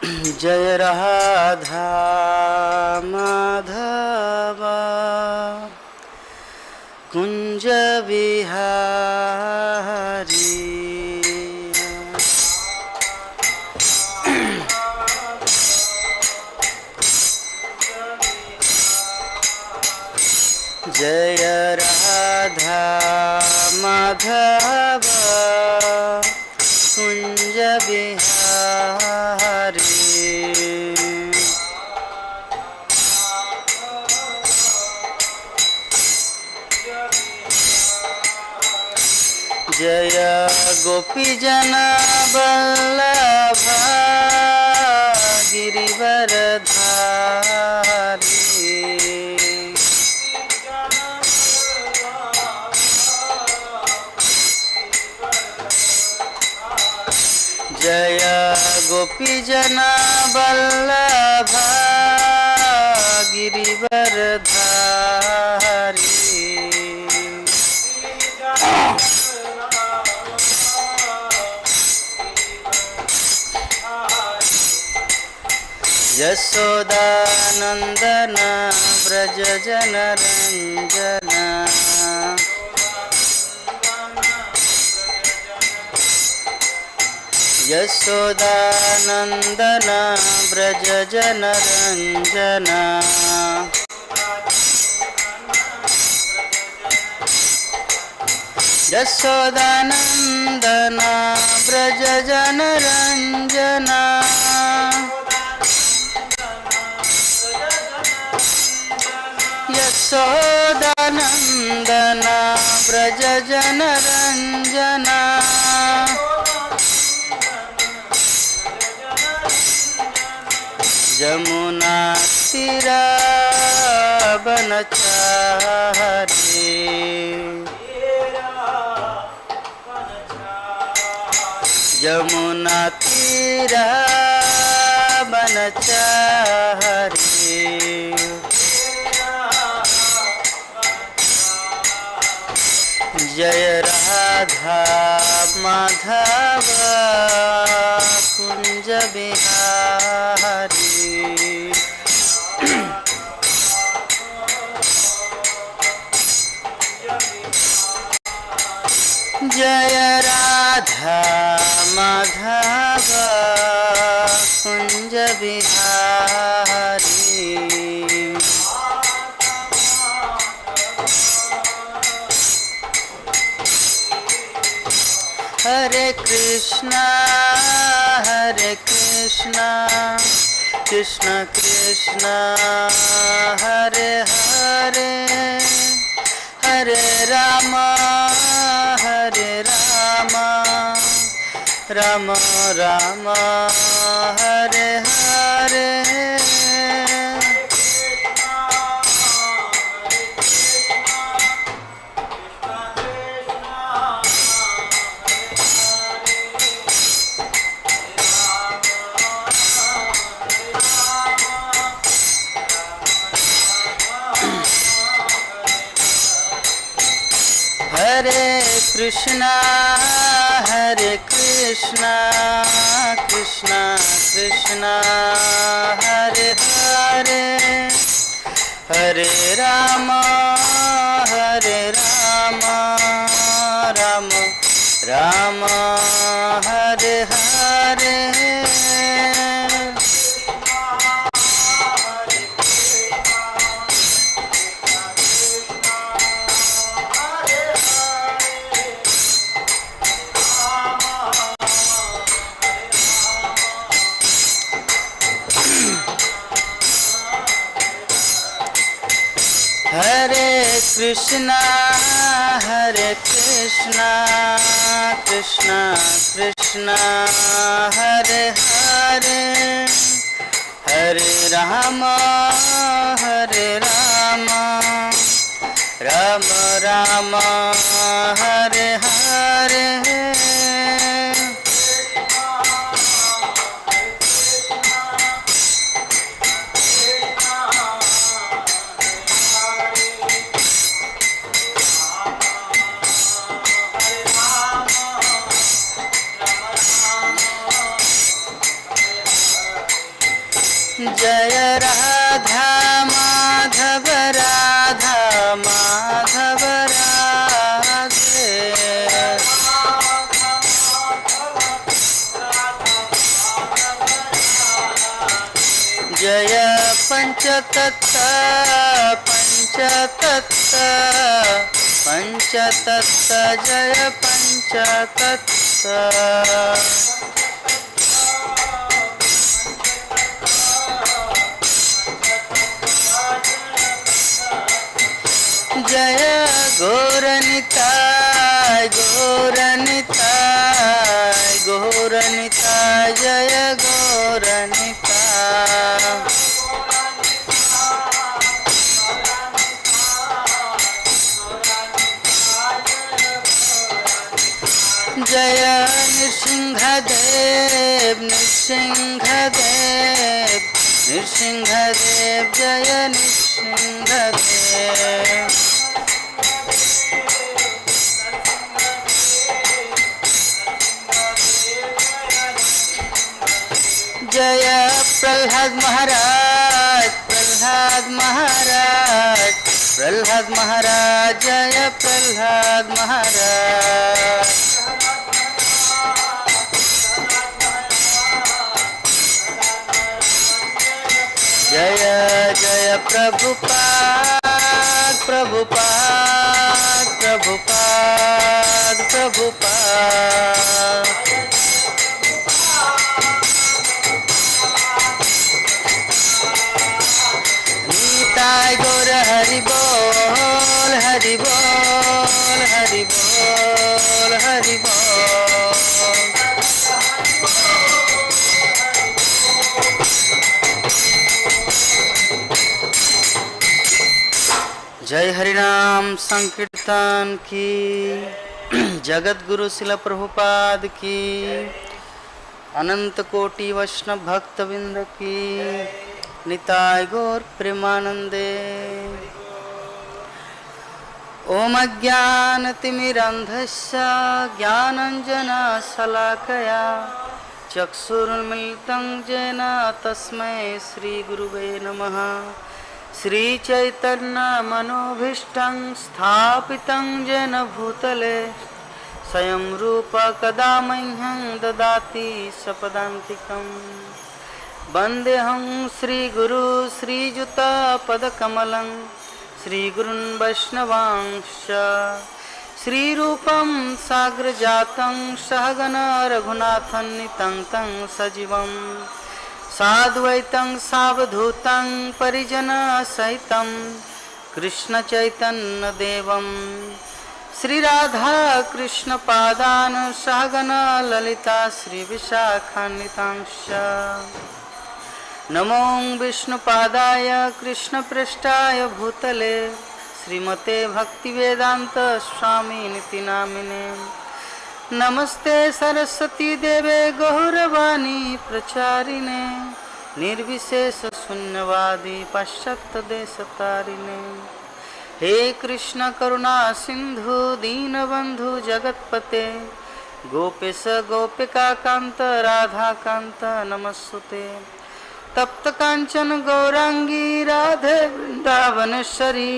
जय राधा माधव कुंज बिहारी। जय राधा माधव कुंज बिहारी। जय गोपीजन वल्लभ गिरिवरधारी। जय गोपीजन वल्लभ गिरिवरधारी। यशोदानंदन व्रज जनरंजन। यशोदानंदन व्रज जनरंजन। यशोदानंदन व्रज जनरंजन। यशोदानंदन व्रज जनरंजन। यमुना तीरा बनचारी। यमुना तीरा बनचारी। जय राधा माधव कुंज बिहारी। जय राधा माधव कुंज बिहारी। हरे कृष्णा कृष्ण कृष्ण हरे हरे, हरे राम राम राम हरे हरे। हरे कृष्णा कृष्णा कृष्णा हरे हरे, हरे राम राम राम हरे हरे। हरे कृष्णा कृष्णा कृष्णा हरे हरे, हरे राम राम राम हरे हरे। जय राधा माधव राधा माधव राधे। जय पंचतत्व पंचतत्व पंचतत्व जय पंचतत्व। जय गौरनिताय गौरनिताय गौरनिताय जय गौरनिताय। जय नृसिंहदेव नृसिंहदेव नृसिंहदेव जय नृसिंहदेव। जय प्रहलाद महाराज प्रहलाद महाराज प्रहलाद महाराज जय प्रहलाद महाराज। जय जय प्रभुपाद प्रभुपाद प्रभुपाद प्रभुपाद। निताय गौर हरि बोल हरि बोल हरि बोल हरि बोल। जय हरिनाम संकीर्तन की। जगत गुरु शिला प्रभुपाद की। अनंत कोटि वैष्णव भक्त विंद की। निताय गौर प्रेमानंदे। ओम अज्ञानतिमिरन्धस्य ज्ञानाञ्जनशलाकया चक्षुरुन्मिलितं येन तस्मै श्रीगुरुवे नमः। श्रीचैतन्यमनोभीष्टं स्थापितं येन भूतले स्वयं रूप कदा मह्यं ददाति सपदान्तिकम्। वन्देऽहं श्रीगुरु श्रीयुतपदकमलं श्रीगुरुन् वैष्णवांश्च। श्रीरूपं साग्रजातं सहगण रघुनाथान्वितं तं सजीवं साद्वैतं सावधूतं परिजनसहितं कृष्णचैतन्यदेवं श्रीराधा कृष्णपादान् सहगण ललिता श्रीविशाखान्वितांश्च। नमो विष्णुपादाय कृष्णपृष्ठाय भूतले श्रीमते भक्तिवेदांत स्वामिनिति नामिने। नमस्ते सरस्वती देवे गौरवाणी प्रचारिणे निर्विशेष शून्यवादी पाश्चात्य देशतारिणे। हे कृष्ण करुणा सिंधु दीनबंधु जगतपते गोपेश गोपिका कांत राधा कांत नमस्ते। तप्त कांचन गौरांगी राधे वृंदावनेश्वरी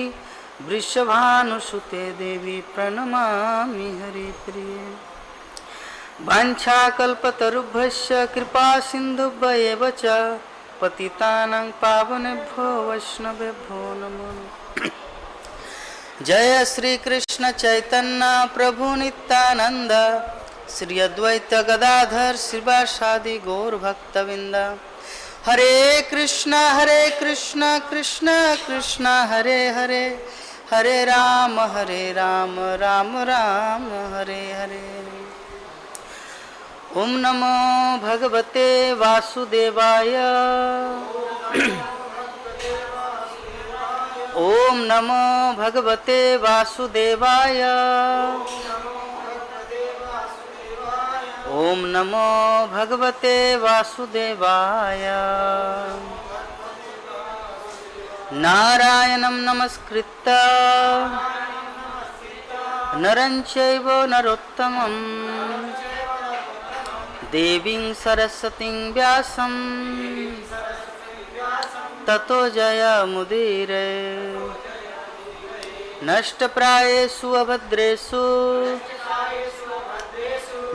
वृषभानुसुते देवी प्रणमामि हरिप्रिये। वाञ्छाकल्पतरुभ्यश्च कृपा सिन्धुभ्येव च पतितानां पावनेभ्यो वैष्णवेभ्यो नमो नमः। जय श्री कृष्ण चैतन्य प्रभु नित्यानंद श्री अद्वैत गदाधर श्रीवासादि गौर भक्तविंद। हरे कृष्ण कृष्ण कृष्ण हरे हरे हरे राम राम राम हरे हरे। ओम नमो भगवते वासुदेवाय। ओम नमो भगवते वासुदेवाय। ओम नमो भगवते वासुदेवाय। नारायणं नमस्कृत्य नरं चैव नरोत्तमं देवीं सरस्वतीं व्यासं ततो जयमुदीरये। नष्टप्रायेषु अभद्रेषु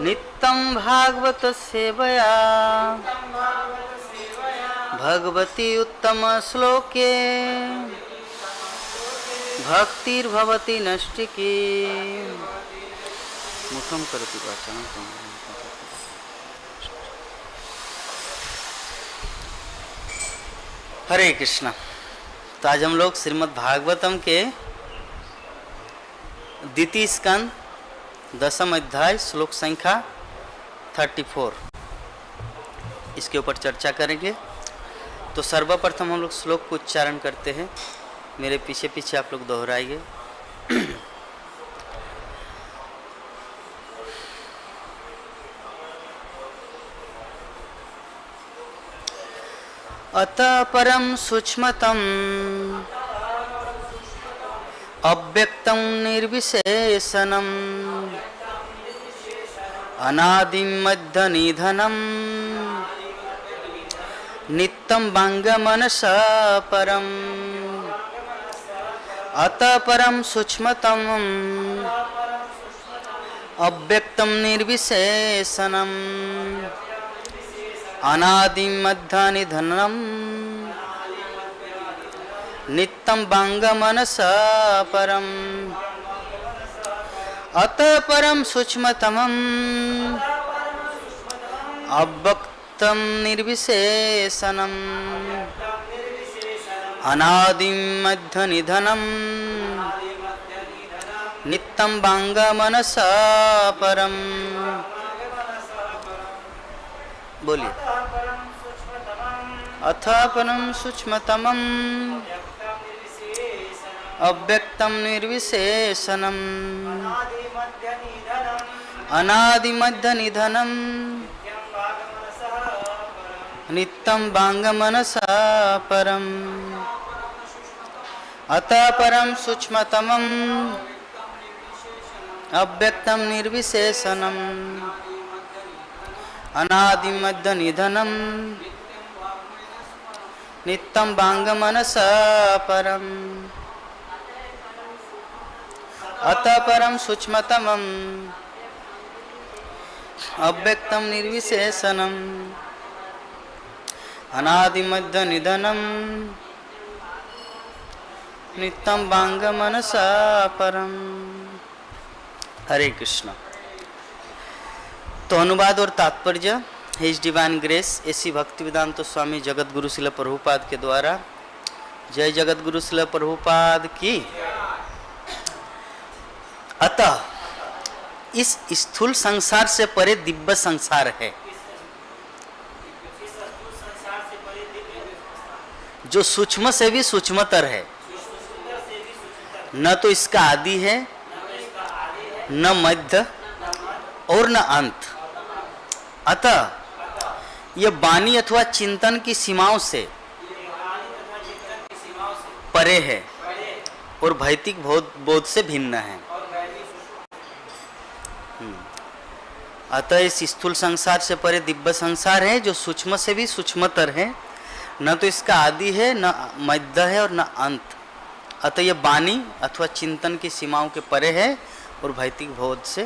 नित्यं भागवत सेवया भगवती उत्तम श्लोके भक्तिर्भवति नष्टिकी। मुखम करोति वाचालं। हरे कृष्णा। तो आज हम लोग श्रीमद् भागवतम के द्वितीय स्कंद 10वां अध्याय श्लोक संख्या 34 इसके ऊपर चर्चा करेंगे। तो सर्वप्रथम हम लोग श्लोक को उच्चारण करते हैं। मेरे पीछे पीछे आप लोग दोहराइए। अतः परम सूक्ष्मतम अव्यक्तं निर्विशेषणम् अनादिं मध्यनिधनं नित्यं वाङ्मनसा परम्। अतः परम सूक्ष्मतम अव्यक्तं निर्विशेषणम् अनादिं मध्यनिधनं नित्यं वाङ्मनसा परम्। अतः परम सूक्ष्मतमम् अव्यक्तं निर्विशेषणम् अनादिं मध्यनिधनं नित्यं वाङ्मनसा परम्। बोलिए। अथ परम सूक्ष्मतमम् अव्यक्तं निर्विशेषणम् अनादिमध्यनिधनं नित्यं वाङ्मनसा परम्। अथ परम सूक्ष्मतमम् अव्यक्तं निर्विशेषणम् अनादिमध्यनिधनं नित्यं वाङ्मनसा परम्। अतः परम सूक्ष्मतमम् अव्यक्तं निर्विशेषणम् अनादिमध्यनिधनं नित्यं वाङ्मनसा परम्। हरे कृष्ण। तो अनुवाद और तात्पर्य his divine grace AC Bhaktivedanta Swami Jagat Guru Srila Prabhupada के द्वारा। जय जगत गुरु श्रील प्रभुपाद की। अतः इस स्थूल संसार से परे दिव्य संसार है, जो सूक्ष्म से भी सूक्ष्मतर है। न तो इसका आदि है, न मध्य और न अंत। अतः यह वाणी अथवा चिंतन की सीमाओं से परे है और भौतिक बोध से भिन्न है। अतः इस स्थूल संसार से परे दिव्य संसार है, जो सूक्ष्म से भी सूक्ष्मतर है। न तो इसका आदि है, न मध्य है और न अंत। अतः यह वाणी अथवा चिंतन की सीमाओं के परे है और भौतिक बोध से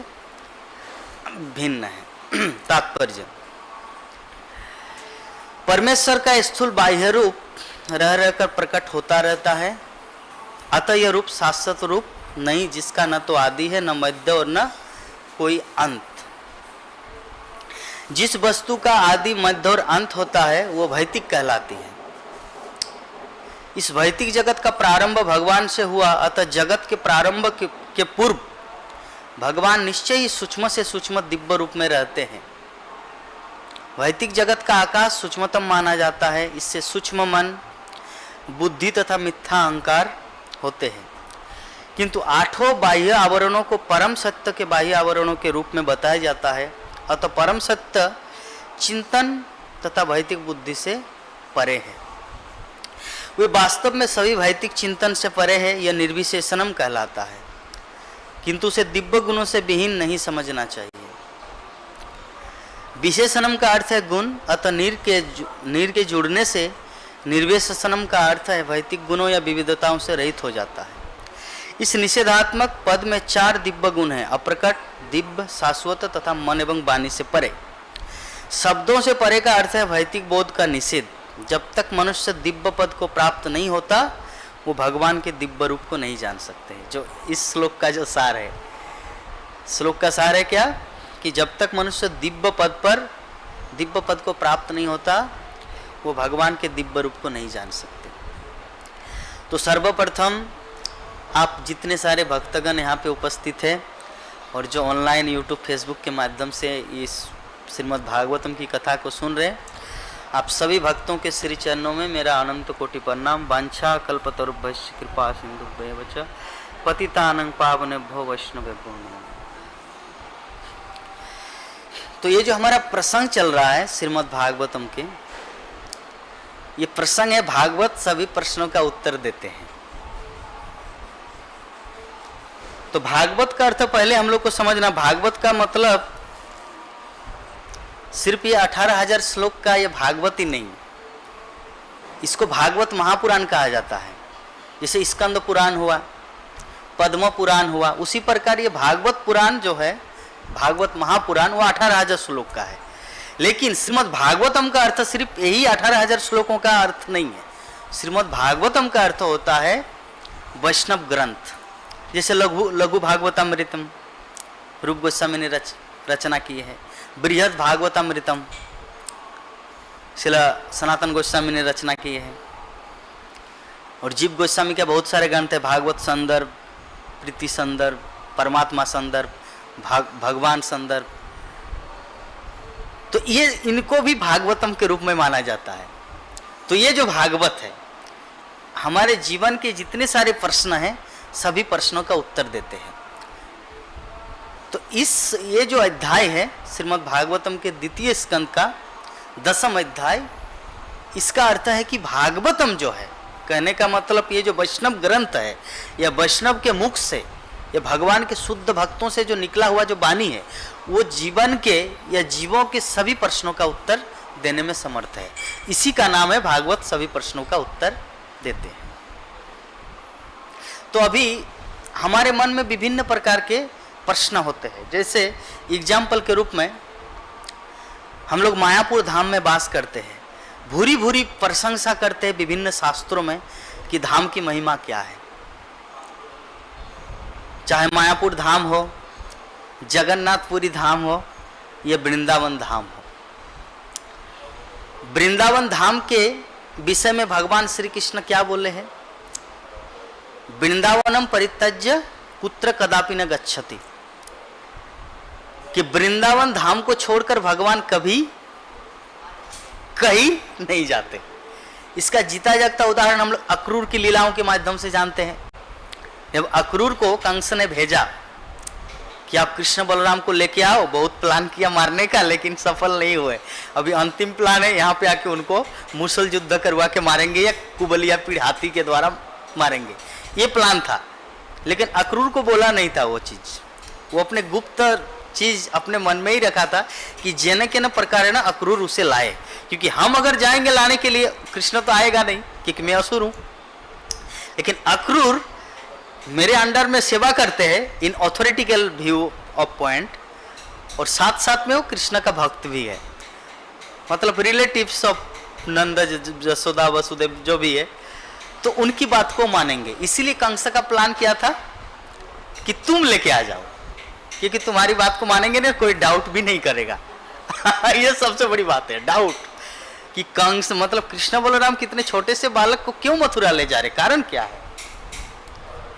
भिन्न है। तात्पर्य। परमेश्वर का स्थूल बाह्य रूप रह रहकर प्रकट होता रहता है। अतः यह रूप शाश्वत रूप नहीं, जिसका न तो आदि है, न मध्य और न कोई अंत। जिस वस्तु का आदि मध्य और अंत होता है वो भौतिक कहलाती है। इस भौतिक जगत का प्रारंभ भगवान से हुआ। अतः जगत के प्रारंभ के पूर्व भगवान निश्चय ही सूक्ष्म से सूक्ष्म दिव्य रूप में रहते हैं। भौतिक जगत का आकाश सूक्ष्मतम माना जाता है। इससे सूक्ष्म मन, बुद्धि तथा मिथ्या अहंकार होते हैं। किंतु आठों बाह्य आवरणों को परम सत्य के बाह्य आवरणों के रूप में बताया जाता है। अतः परम सत्य चिंतन तथा भौतिक बुद्धि से परे है। वे वास्तव में सभी भौतिक चिंतन से परे है। यह निर्विशेषणम कहलाता है, किंतु उसे दिव्य गुणों से विहीन नहीं समझना चाहिए। विशेषणम का अर्थ है गुण। अतः नीर के जुड़ने से निर्वेशनम का अर्थ है भौतिक गुणों या विविधताओं से रहित हो जाता है। इस निषेधात्मक पद में 4 दिव्य गुण हैं: अप्रकट, दिव्य, शाश्वत तथा मन एवं वाणी से परे। शब्दों से परे का अर्थ है भौतिक बोध का निषेध। जब तक मनुष्य दिव्य पद को प्राप्त नहीं होता वो भगवान के दिव्य रूप को नहीं जान सकते। जो इस श्लोक का जो सार है, श्लोक का सार है क्या कि जब तक मनुष्य दिव्य पद को प्राप्त नहीं होता वो भगवान के दिव्य रूप को नहीं जान सकते। तो सर्वप्रथम आप जितने सारे भक्तगण यहाँ पे उपस्थित हैं और जो ऑनलाइन यूट्यूब फेसबुक के माध्यम से इस श्रीमद् भागवतम की कथा को सुन रहे हैं, आप सभी भक्तों के श्री चरणों में मेरा अनंत कोटि प्रणाम। वांछा कल्पतरुभ्यश्च कृपा सिंधुभ्येव च पतितानां पावनेभ्यो वैष्णवेभ्यो नमः। तो ये जो हमारा प्रसंग चल रहा है श्रीमद् भागवतम के, ये प्रसंग है भागवत सभी प्रश्नों का उत्तर देते हैं। तो भागवत का अर्थ पहले हम लोग को समझना। भागवत का मतलब सिर्फ ये 18,000 श्लोक का ये भागवत ही नहीं, इसको भागवत महापुराण कहा जाता है। जैसे स्कंद पुराण हुआ, पद्म पुराण हुआ, उसी प्रकार ये भागवत पुराण जो है, भागवत महापुराण, वो 18,000 श्लोक का है। लेकिन श्रीमद् भागवतम का अर्थ सिर्फ यही 18,000 श्लोकों का अर्थ नहीं है। श्रीमद् भागवतम का अर्थ होता है वैष्णव ग्रंथ। जैसे लघु भागवतामृतम रूप गोस्वामी ने रचना की है, बृहद भागवतामृतम शिला सनातन गोस्वामी ने रचना की है, और जीव गोस्वामी के बहुत सारे ग्रंथ है, भागवत संदर्भ, प्रीति संदर्भ, परमात्मा संदर्भ, भगवान संदर्भ। तो ये इनको भी भागवतम के रूप में माना जाता है। तो ये जो भागवत है हमारे जीवन के जितने सारे प्रश्न हैं सभी प्रश्नों का उत्तर देते हैं। तो ये जो अध्याय है श्रीमद् भागवतम के द्वितीय स्कंद का 10वां अध्याय, इसका अर्थ है कि भागवतम जो है, कहने का मतलब ये जो वैष्णव ग्रंथ है या वैष्णव के मुख से या भगवान के शुद्ध भक्तों से जो निकला हुआ जो वाणी है, वो जीवन के या जीवों के सभी प्रश्नों का उत्तर देने में समर्थ है। इसी का नाम है भागवत सभी प्रश्नों का उत्तर देते हैं। तो अभी हमारे मन में विभिन्न प्रकार के प्रश्न होते हैं। जैसे एग्जाम्पल के रूप में हम लोग मायापुर धाम में वास करते हैं, भूरी भूरी प्रशंसा करते हैं विभिन्न शास्त्रों में कि धाम की महिमा क्या है। चाहे मायापुर धाम हो, जगन्नाथपुरी धाम हो या वृंदावन धाम हो। वृंदावन धाम के विषय में भगवान श्री कृष्ण क्या बोले हैं? वृंदावनम परित्यज्य कुत्र कदापि न गच्छति, कि वृंदावन धाम को छोड़कर भगवान कभी कहीं नहीं जाते। इसका जीता जागता उदाहरण हम लोग अक्रूर की लीलाओं के माध्यम से जानते हैं। जब अक्रूर को कंस ने भेजा कि आप कृष्ण बलराम को लेके आओ, बहुत प्लान किया मारने का लेकिन सफल नहीं हुए, अभी अंतिम प्लान है यहाँ पे आके उनको मुसल युद्ध करवा के मारेंगे या कुबलिया पीढ़ हाथी के द्वारा मारेंगे, ये प्लान था। लेकिन अक्रूर को बोला नहीं था वो चीज, वो अपने गुप्त चीज अपने मन में ही रखा था कि जेने के न प्रकार है ना अक्रूर उसे लाए, क्योंकि हम अगर जाएंगे लाने के लिए कृष्ण तो आएगा नहीं क्योंकि मैं असुर हूं। लेकिन अक्रूर मेरे अंडर में सेवा करते हैं इन ऑथोरिटिकल व्यू ऑफ पॉइंट, और साथ साथ में वो कृष्ण का भक्त भी है, मतलब रिलेटिव्स ऑफ नंद जसोदा वसुदेव जो भी है, तो उनकी बात को मानेंगे। इसीलिए कंस का प्लान किया था कि तुम लेके आ जाओ, क्योंकि तुम्हारी बात को मानेंगे ना कोई डाउट भी नहीं करेगा। ये सबसे बड़ी बात है, डाउट, कि कंस मतलब कृष्ण बलराम कितने छोटे से बालक को क्यों मथुरा ले जा रहे, कारण क्या है,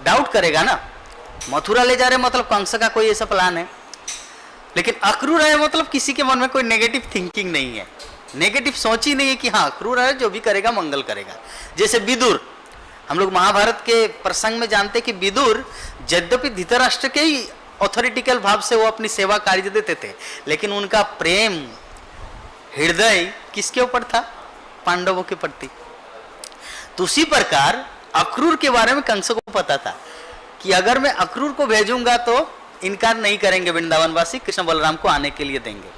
डाउट करेगा ना। मथुरा ले जा रहे मतलब कंस का कोई ऐसा प्लान है। लेकिन अक्रूर है मतलब किसी के मन में कोई नेगेटिव थिंकिंग नहीं है, नेगेटिव सोच ही नहीं है कि हाँ अक्रूर है जो भी करेगा मंगल करेगा। जैसे विदुर, हम लोग महाभारत के प्रसंग में जानते कि विदुर यद्यपि धृतराष्ट्र के ही ऑथोरिटिकल भाव से वो अपनी सेवा कार्य देते थे, लेकिन उनका प्रेम हृदय किसके ऊपर था? पांडवों के प्रति। तो उसी प्रकार अक्रूर के बारे में कंस को पता था कि अगर मैं अक्रूर को भेजूंगा तो इनकार नहीं करेंगे वृंदावनवासी, कृष्ण बलराम को आने के लिए देंगे।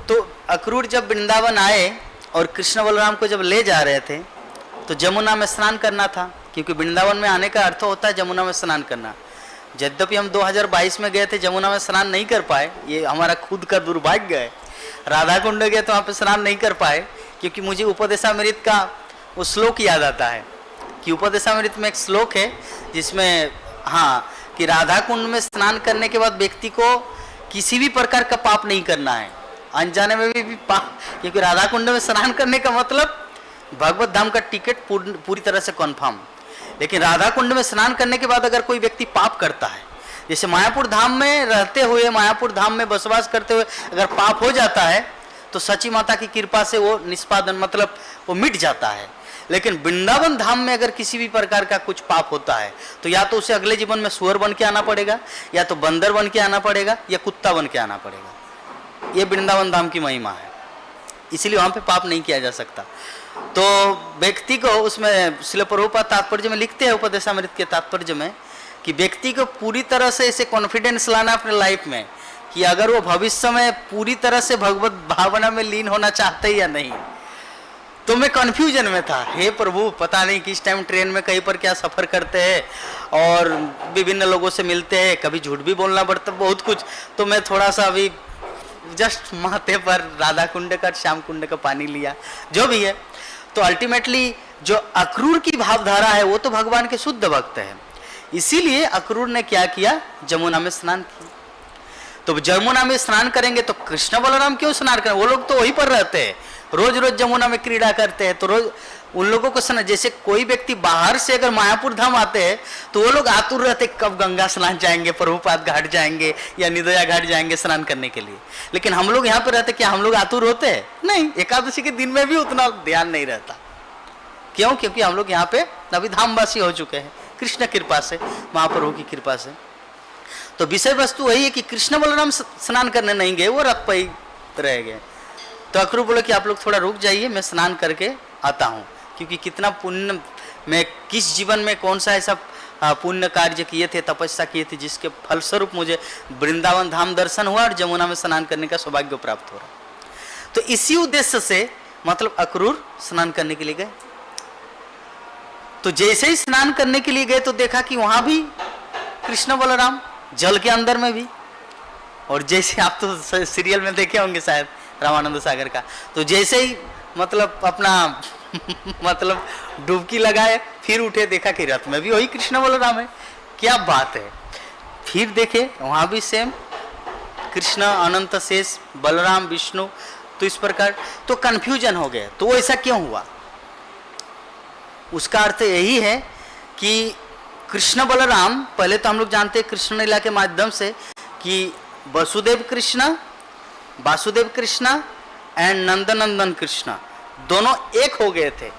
तो अक्रूर जब वृंदावन आए और कृष्ण बलराम को जब ले जा रहे थे तो जमुना में स्नान करना था, क्योंकि वृंदावन में आने का अर्थ होता है जमुना में स्नान करना। यद्यपि हम 2022 में गए थे, जमुना में स्नान नहीं कर पाए, ये हमारा खुद का दुर्भाग्य है। राधा कुंड गए तो वहाँ पे स्नान नहीं कर पाए, क्योंकि मुझे उपदेशामृत का वो श्लोक याद आता है कि उपदेशामृत में एक श्लोक है जिसमें हाँ कि राधा कुंड में स्नान करने के बाद व्यक्ति को किसी भी प्रकार का पाप नहीं करना है, अनजाने में भी पाप, क्योंकि राधा कुंड में स्नान करने का मतलब भगवत धाम का टिकट पूरी तरह से कन्फर्म। लेकिन राधा कुंड में स्नान करने के बाद अगर कोई व्यक्ति पाप करता है, जैसे मायापुर धाम में रहते हुए, मायापुर धाम में बसवास करते हुए अगर पाप हो जाता है तो सची माता की कृपा से वो निष्पादन मतलब वो मिट जाता है। लेकिन वृंदावन धाम में अगर किसी भी प्रकार का कुछ पाप होता है तो या तो उसे अगले जीवन में सुअर बन के आना पड़ेगा, या तो बंदर बन के आना पड़ेगा, या कुत्ता बन के आना पड़ेगा। ये वृंदावन धाम की महिमा है, इसीलिए वहां पे पाप नहीं किया जा सकता। तो व्यक्ति को उसमें श्रील प्रभुपाद तात्पर्य में लिखते हैं, उपदेशामृत के तात्पर्य में, कि व्यक्ति को पूरी तरह से इसे कॉन्फिडेंस लाना अपने लाइफ में कि अगर वो भविष्य में पूरी तरह से भगवत भावना में लीन होना चाहते या नहीं। तो मैं कंफ्यूजन में था, हे प्रभु पता नहीं किस टाइम ट्रेन में कहीं पर क्या सफर करते हैं और विभिन्न लोगों से मिलते हैं, कभी झूठ भी बोलना पड़ता, बहुत कुछ। तो मैं थोड़ा सा अभी जस्ट माथे पर राधा कुंड का श्याम कुंड का पानी लिया, जो भी है। तो अल्टीमेटली जो अक्रूर की भावधारा है वो तो भगवान के शुद्ध भक्त है, इसीलिए अक्रूर ने क्या किया, जमुना में स्नान किया। तो जमुना में स्नान करेंगे तो कृष्ण बलराम क्यों स्नान करें, वो लोग तो वहीं पर रहते हैं, रोज रोज जमुना में क्रीड़ा करते हैं। तो रोज उन लोगों को स्नान, जैसे कोई व्यक्ति बाहर से अगर मायापुर धाम आते हैं तो वो लोग आतुर रहते कब गंगा स्नान जाएंगे, प्रभुपाद घाट जाएंगे या निदया घाट जाएंगे स्नान करने के लिए। लेकिन हम लोग यहाँ पे रहते, क्या हम लोग आतुर होते हैं? नहीं, एकादशी के दिन में भी उतना ध्यान नहीं रहता। क्यों? क्योंकि हम लोग यहाँ पे अभी धामवासी हो चुके हैं कृष्ण कृपा से, महाप्रभु की कृपा से। तो विषय वस्तु वही है कि कृष्ण बलराम स्नान करने नहीं गए, वो रथ पर ही रह गए। तो अक्रूर बोले कि आप लोग थोड़ा रुक जाइए, मैं स्नान करके आता हूँ, क्योंकि कितना पुण्य मैं किस जीवन में कौन सा ऐसा पुण्य कार्य किए थे, तपस्या किए थे, जिसके फलस्वरूप मुझे वृंदावन धाम दर्शन हुआ और जमुना में स्नान करने का सौभाग्य प्राप्त हो रहा। तो इसी उद्देश्य से मतलब अक्रूर स्नान करने के लिए गए। तो जैसे ही स्नान करने के लिए गए तो देखा कि वहां भी कृष्ण बलराम जल के अंदर में भी, और जैसे आप तो सीरियल में देखे होंगे शायद रामानंद सागर का, तो जैसे ही मतलब अपना मतलब डुबकी लगाए फिर उठे, देखा कि रथ में भी वही कृष्ण बलराम है। क्या बात है! फिर देखे वहां भी सेम कृष्ण, अनंत शेष, बलराम, विष्णु। तो इस प्रकार तो कंफ्यूजन हो गया। तो ऐसा क्यों हुआ? उसका अर्थ यही है कि कृष्ण बलराम, पहले तो हम लोग जानते हैं कृष्ण लीला के माध्यम से कि वासुदेव कृष्ण एंड नंदनंदन कृष्ण दोनों एक हो गए थे।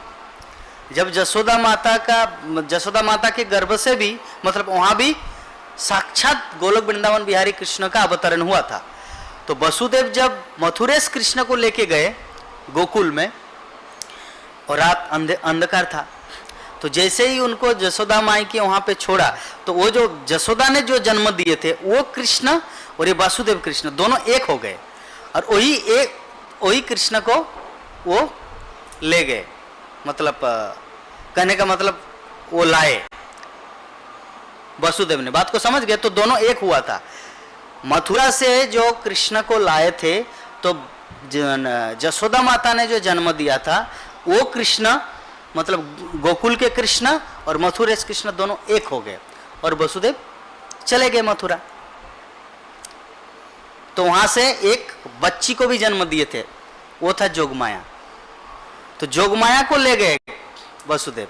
जब जसोदा माता के गर्भ से भी मतलब वहां भी साक्षात गोलोक वृंदावन बिहारी कृष्ण का अवतरण हुआ था। तो वसुदेव जब मथुरेश कृष्ण को लेके गए गोकुल में, और रात अंधकार था, तो जैसे ही उनको जसोदा माई के वहां पे छोड़ा तो वो जो जसोदा ने जो जन्म दिए थे वो कृष्ण और ये वासुदेव कृष्ण दोनों एक हो गए, और वही कृष्ण को वो ले गए। मतलब कहने का मतलब वो लाए, वासुदेव ने बात को समझ गए। तो दोनों एक हुआ था। मथुरा से जो कृष्ण को लाए थे तो जसोदा माता ने जो जन्म दिया था वो कृष्ण मतलब गोकुल के कृष्ण और मथुरेश कृष्ण दोनों एक हो गए, और वसुदेव चले गए मथुरा। तो वहां से एक बच्ची को भी जन्म दिए थे, वो था जोगमाया। तो जोगमाया को ले गए वसुदेव।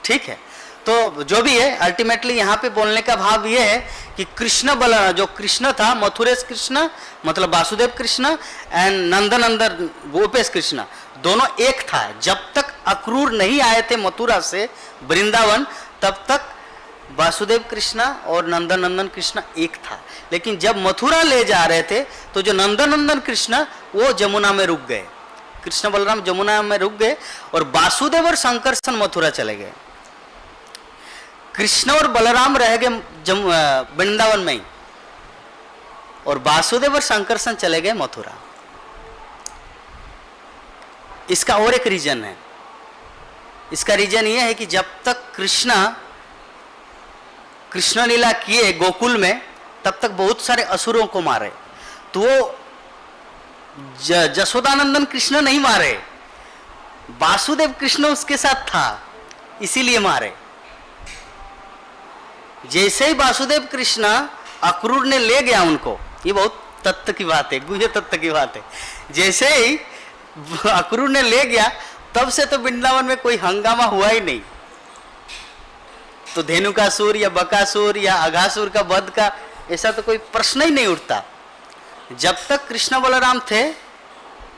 ठीक है, तो जो भी है अल्टीमेटली यहाँ पे बोलने का भाव ये है कि कृष्ण बलराम जो कृष्ण था, मथुरेश कृष्ण मतलब वासुदेव कृष्ण एंड नंदनंदन गोपेश कृष्ण दोनों एक था। जब तक अक्रूर नहीं आए थे मथुरा से वृंदावन, तब तक वासुदेव कृष्ण और नंदनंदन कृष्ण एक था। लेकिन जब मथुरा ले जा रहे थे तो जो नंदनंदन कृष्ण वो जमुना में रुक गए, कृष्ण बलराम जमुना में रुक गए, और वासुदेव और शंकरसन मथुरा चले गए। कृष्ण और बलराम रह गए वृंदावन में ही, और वासुदेव और शंकरसन चले गए मथुरा। इसका और एक रीजन है। इसका रीजन ये है कि जब तक कृष्ण लीला किए गोकुल में, तब तक बहुत सारे असुरों को मारे। तो वो जसोदानंदन कृष्ण नहीं मारे, वासुदेव कृष्ण उसके साथ था, इसीलिए मारे। जैसे ही वासुदेव कृष्ण अक्रूर ने ले गया उनको, ये बहुत तत्व की बात है, गुह्य तत्व की बात है। जैसे ही अक्रूर ने ले गया, तब से तो वृंदावन में कोई हंगामा हुआ ही नहीं। तो धेनुकासुर या बकासुर या अघासुर का वध का ऐसा तो कोई प्रश्न ही नहीं उठता। जब तक कृष्ण बलराम थे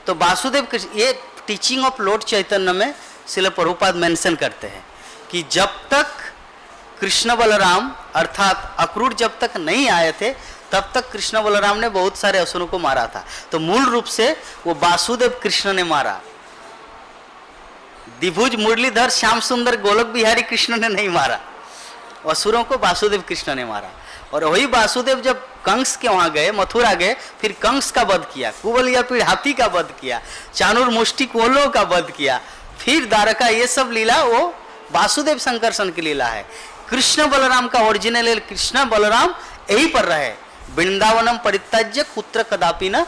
तो वासुदेव कृष्ण, ये टीचिंग ऑफ लॉर्ड चैतन्य में श्रील प्रभुपाद मेंशन करते हैं कि जब तक कृष्ण बलराम अर्थात अक्रूर जब तक नहीं आए थे, तब तक कृष्ण बलराम ने बहुत सारे असुरों को मारा था। तो मूल रूप से वो वासुदेव कृष्ण ने मारा। द्विभुज मुरलीधर श्याम सुंदर गोलोक बिहारी कृष्ण ने नहीं मारा, असुरों को वासुदेव कृष्ण ने मारा। और वही वासुदेव जब कंस के वहां गए, मथुरा गए, फिर कंस का वध किया, कुबलिया पीड़ हाथी का वध किया, चाणूर मुष्टि कोलों का वध किया, फिर द्वारका, ये सब लीला वो वासुदेव संकर्षण की लीला है। कृष्ण बलराम का ओरिजिनल कृष्ण बलराम यही पर रहे, वृंदावनम परित्यज्य कुत्र कदापि न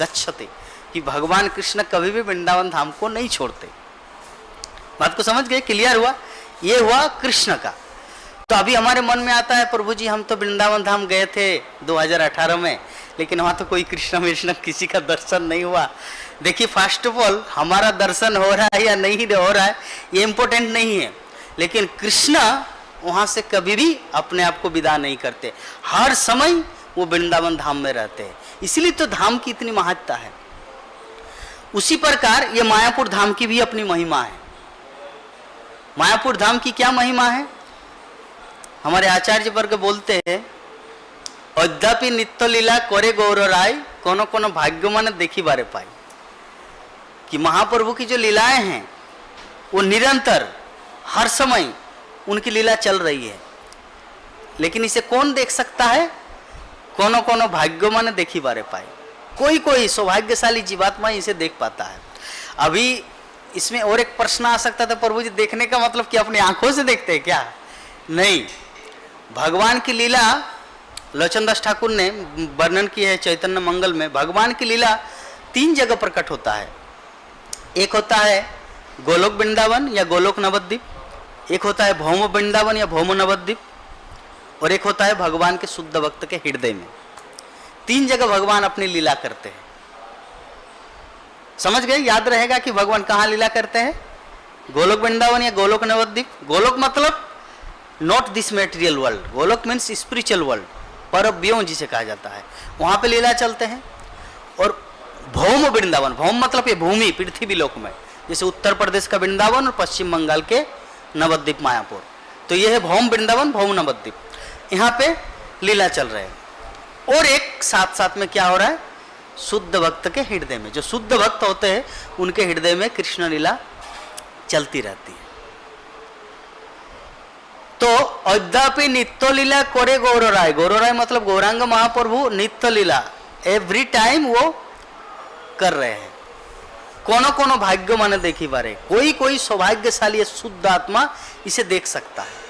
गच्छते, कि भगवान कृष्ण कभी भी वृंदावन धाम को नहीं छोड़ते। बात को समझ गए? क्लियर हुआ? ये हुआ कृष्ण का। तो अभी हमारे मन में आता है, प्रभु जी हम तो वृंदावन धाम गए थे 2018 में, लेकिन वहां तो कोई कृष्ण विष्णु किसी का दर्शन नहीं हुआ। देखिए, फर्स्ट ऑफ ऑल हमारा दर्शन हो रहा है या नहीं हो रहा है ये इंपॉर्टेंट नहीं है, लेकिन कृष्ण वहां से कभी भी अपने आप को विदा नहीं करते, हर समय वो वृंदावन धाम में रहते हैं। इसलिए तो धाम की इतनी महत्ता है। उसी प्रकार ये मायापुर धाम की भी अपनी महिमा है। मायापुर धाम की क्या महिमा है? हमारे आचार्य वर्ग बोलते हैं, अद्यापि नित्य लीला करे गौर राय, कोनो कोनो भाग्य मन देखी बारे पाई। कि महाप्रभु की जो लीलाएं हैं वो निरंतर हर समय उनकी लीला चल रही है, लेकिन इसे कौन देख सकता है? कोनो कोनो भाग्य मन देखी बारे पाई। कोई कोई सौभाग्यशाली जीवात्मा इसे देख पाता है। अभी इसमें और एक प्रश्न आ सकता था, प्रभु जी देखने का मतलब कि अपनी आंखों से देखते हैं क्या? नहीं, भगवान की लीला लोचन दास ठाकुर ने वर्णन की है चैतन्य मंगल में। भगवान की लीला 3 जगह प्रकट होता है। एक होता है गोलोक वृंदावन या गोलोक नवद्वीप, एक होता है भौम वृंदावन या भौम नवद्वीप, और एक होता है भगवान के शुद्ध भक्त के हृदय में। 3 जगह भगवान अपनी लीला करते हैं। समझ गए? याद रहेगा कि भगवान कहाँ लीला करते हैं? गोलोक वृंदावन या गोलोक नवद्वीप। गोलोक मतलब not this material world, Goloka means spiritual world, परब्यों जिसे कहा जाता है, वहां पे लीला चलते हैं। और भौम वृंदावन, भौम मतलब ये भूमि, पृथ्वी लोक में, जैसे उत्तर प्रदेश का वृंदावन और पश्चिम बंगाल के नवद्वीप मायापुर, तो ये है भौम वृंदावन, भौम नवद्वीप। यहाँ पे लीला चल रहे हैं। और एक साथ साथ में क्या हो रहा है? शुद्ध भक्त के हृदय में, जो शुद्ध भक्त होते हैं उनके हृदय में कृष्ण लीला चलती रहती है। तो अद्यापि नित्य लीला करे गौर राय, गौर राय मतलब गौरांग महाप्रभु नित्य लीला एवरी टाइम वो कर रहे हैं। कोनो कोनो भाग्य माने देखी बारे, कोई कोई सौभाग्यशाली शुद्ध आत्मा इसे देख सकता है।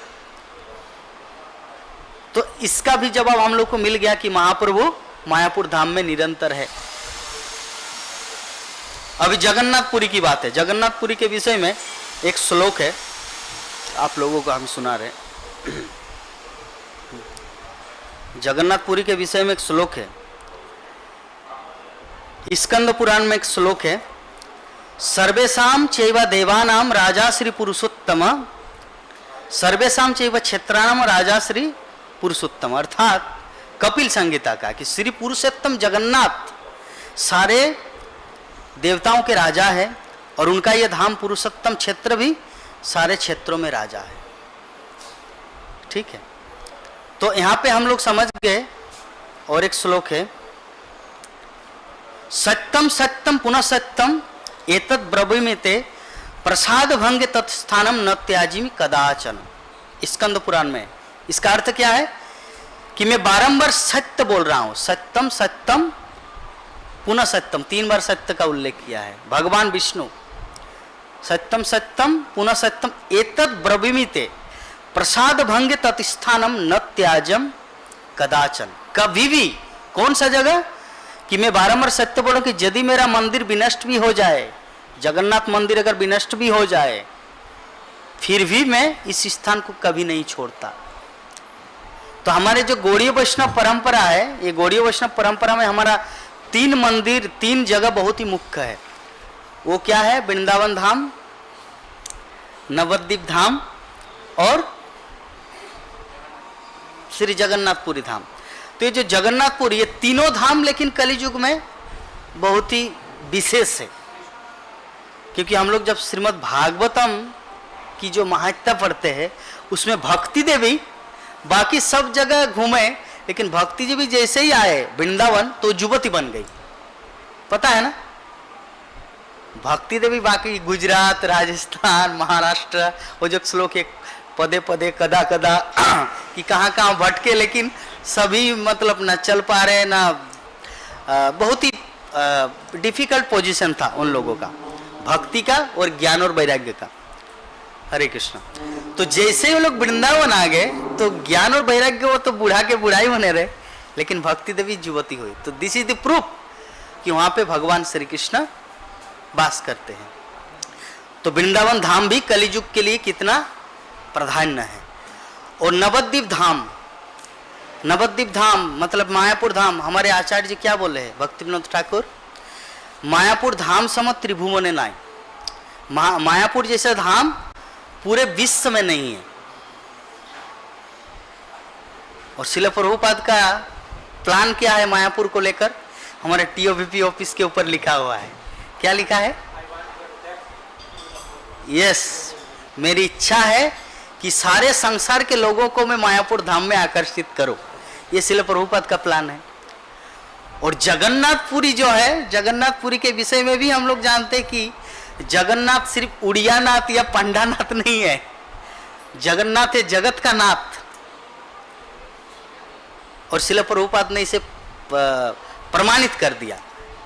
तो इसका भी जवाब हम लोग को मिल गया कि महाप्रभु मायापुर धाम में निरंतर है। अभी जगन्नाथपुरी की बात है। जगन्नाथपुरी के विषय में एक श्लोक है, आप लोगों को हम सुना रहे। जगन्नाथपुरी के विषय में एक श्लोक है, स्कंद पुराण में एक श्लोक है, सर्वेशाम चैव देवानाम राजा श्री पुरुषोत्तम, सर्वेशाम चैव क्षेत्राणाम राजा श्री पुरुषोत्तम, अर्थात कपिल संहिता का कि श्री पुरुषोत्तम जगन्नाथ सारे देवताओं के राजा है, और उनका यह धाम पुरुषोत्तम क्षेत्र भी सारे क्षेत्रों में राजा है। ठीक है, तो यहां पे हम लोग समझ गए। और एक श्लोक है, सत्यम सत्यम पुनः सत्यम एतत् ब्रवीमिते प्रसाद भंग तत्स्थानम न त्याजिमि कदाचन। स्कंद पुराण में इसका अर्थ क्या है कि मैं बारंबार सत्य बोल रहा हूं, सत्यम सत्यम पुनः सत्यम, 3 बार सत्य का उल्लेख किया है। भगवान विष्णु सत्यम सत्यम पुनः सत्यम एतद ब्रवीमिते प्रसाद भंग तत्स्थानम न त्याजम कदाचन। कभी भी, कौन सा जगह, कि मैं बारंबार सत्य बोलूं कि यदि मेरा मंदिर विनष्ट भी हो जाए, जगन्नाथ मंदिर अगर विनष्ट भी हो जाए, फिर भी मैं इस स्थान को कभी नहीं छोड़ता। तो हमारे जो गौड़ीय वैष्णव परंपरा है, ये गौड़ीय वैष्णव परंपरा में हमारा 3 मंदिर, 3 जगह बहुत ही मुख्य है। वो क्या है? वृंदावन धाम, नवद्वीप धाम और श्री जगन्नाथपुरी धाम। तो ये जो जगन्नाथपुरी, ये तीनों धाम लेकिन कलियुग में बहुत ही विशेष है, क्योंकि हम लोग जब श्रीमद् भागवतम की जो महात्म्य पढ़ते हैं उसमें भक्ति देवी बाकी सब जगह घूमे, लेकिन भक्ति देवी जैसे ही आए वृंदावन तो युवती बन गई, पता है ना। भक्ति देवी बाकी गुजरात, राजस्थान, महाराष्ट्र, वो जो श्लोक एक पदे पदे कदा कदा कि कहाँ कहाँ भटके, लेकिन सभी मतलब ना चल पा रहे ना, बहुत ही डिफिकल्ट पोजीशन था उन लोगों का, भक्ति का और ज्ञान और वैराग्य का। हरे कृष्ण। तो जैसे वो लोग वृंदावन आ गए तो ज्ञान और वैराग्य वो तो बूढ़ा के बूढ़ा ही बने रहे, लेकिन भक्ति देवी युवती हुई। तो दिस इज द प्रूफ कि वहां पे भगवान श्री कृष्ण वास करते हैं। तो वृंदावन धाम भी कलियुग के लिए कितना प्राधान्य है। और नवद्वीप धाम, नवद्वीप धाम मतलब मायापुर धाम, हमारे आचार्य जी क्या बोले हैं भक्ति विनोद ठाकुर, मायापुर धाम सम त्रिभुवन नाय। मायापुर जैसा धाम पूरे विश्व में नहीं है। और शिला प्रभुपाद का प्लान क्या है मायापुर को लेकर? हमारे टीओवीपी ऑफिस के ऊपर लिखा हुआ है। क्या लिखा है? यस, मेरी इच्छा है कि सारे संसार के लोगों को मैं मायापुर धाम में आकर्षित करूं। ये शिला प्रभुपाद का प्लान है। और जगन्नाथपुरी जो है, जगन्नाथपुरी के विषय में भी हम लोग जानते हैं कि जगन्नाथ सिर्फ उड़िया नाथ या पंडा नाथ नहीं है, जगन्नाथ है जगत का नाथ। और शिला प्रभुपाद ने इसे प्रमाणित कर दिया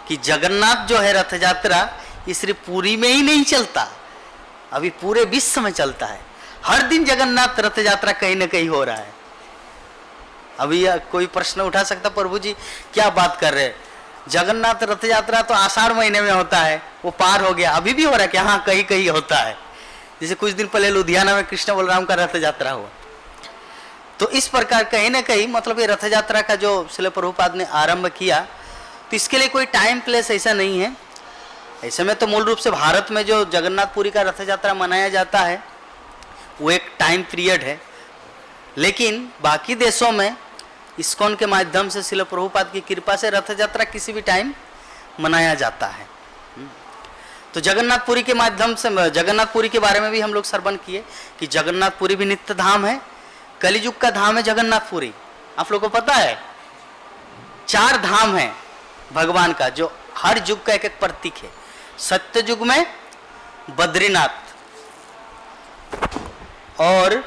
कि जगन्नाथ जो है रथ यात्रा, ये सिर्फ पुरी में ही नहीं चलता, अभी पूरे विश्व में चलता है। हर दिन जगन्नाथ रथ यात्रा कहीं ना कहीं हो रहा है। अभी कोई प्रश्न उठा सकता, प्रभु जी क्या बात कर रहे हैं, जगन्नाथ रथ यात्रा तो आषाढ़ महीने में होता है, वो पार हो गया, अभी भी हो रहा है क्या? हाँ, कहीं कहीं होता है। जैसे कुछ दिन पहले लुधियाना में कृष्ण बलराम का रथ यात्रा हुआ। तो इस प्रकार कहीं ना कहीं मतलब ये रथ यात्रा का जो शिला प्रभुपाद ने आरंभ किया, तो इसके लिए कोई टाइम प्लेस ऐसा नहीं है। ऐसे में तो मूल रूप से भारत में जो जगन्नाथपुरी का रथ यात्रा मनाया जाता है वो एक टाइम पीरियड है, लेकिन बाकी देशों में इस्कॉन के माध्यम से शिला प्रभुपाद की कृपा से रथ यात्रा किसी भी टाइम मनाया जाता है। तो जगन्नाथपुरी के माध्यम से, जगन्नाथपुरी के बारे में भी हम लोग श्रवण किए कि जगन्नाथपुरी भी नित्य धाम है, कलियुग का धाम है जगन्नाथपुरी। आप लोगों को पता है 4 धाम है भगवान का, जो हर युग का एक एक प्रतीक है। सत्य युग में बद्रीनाथ, और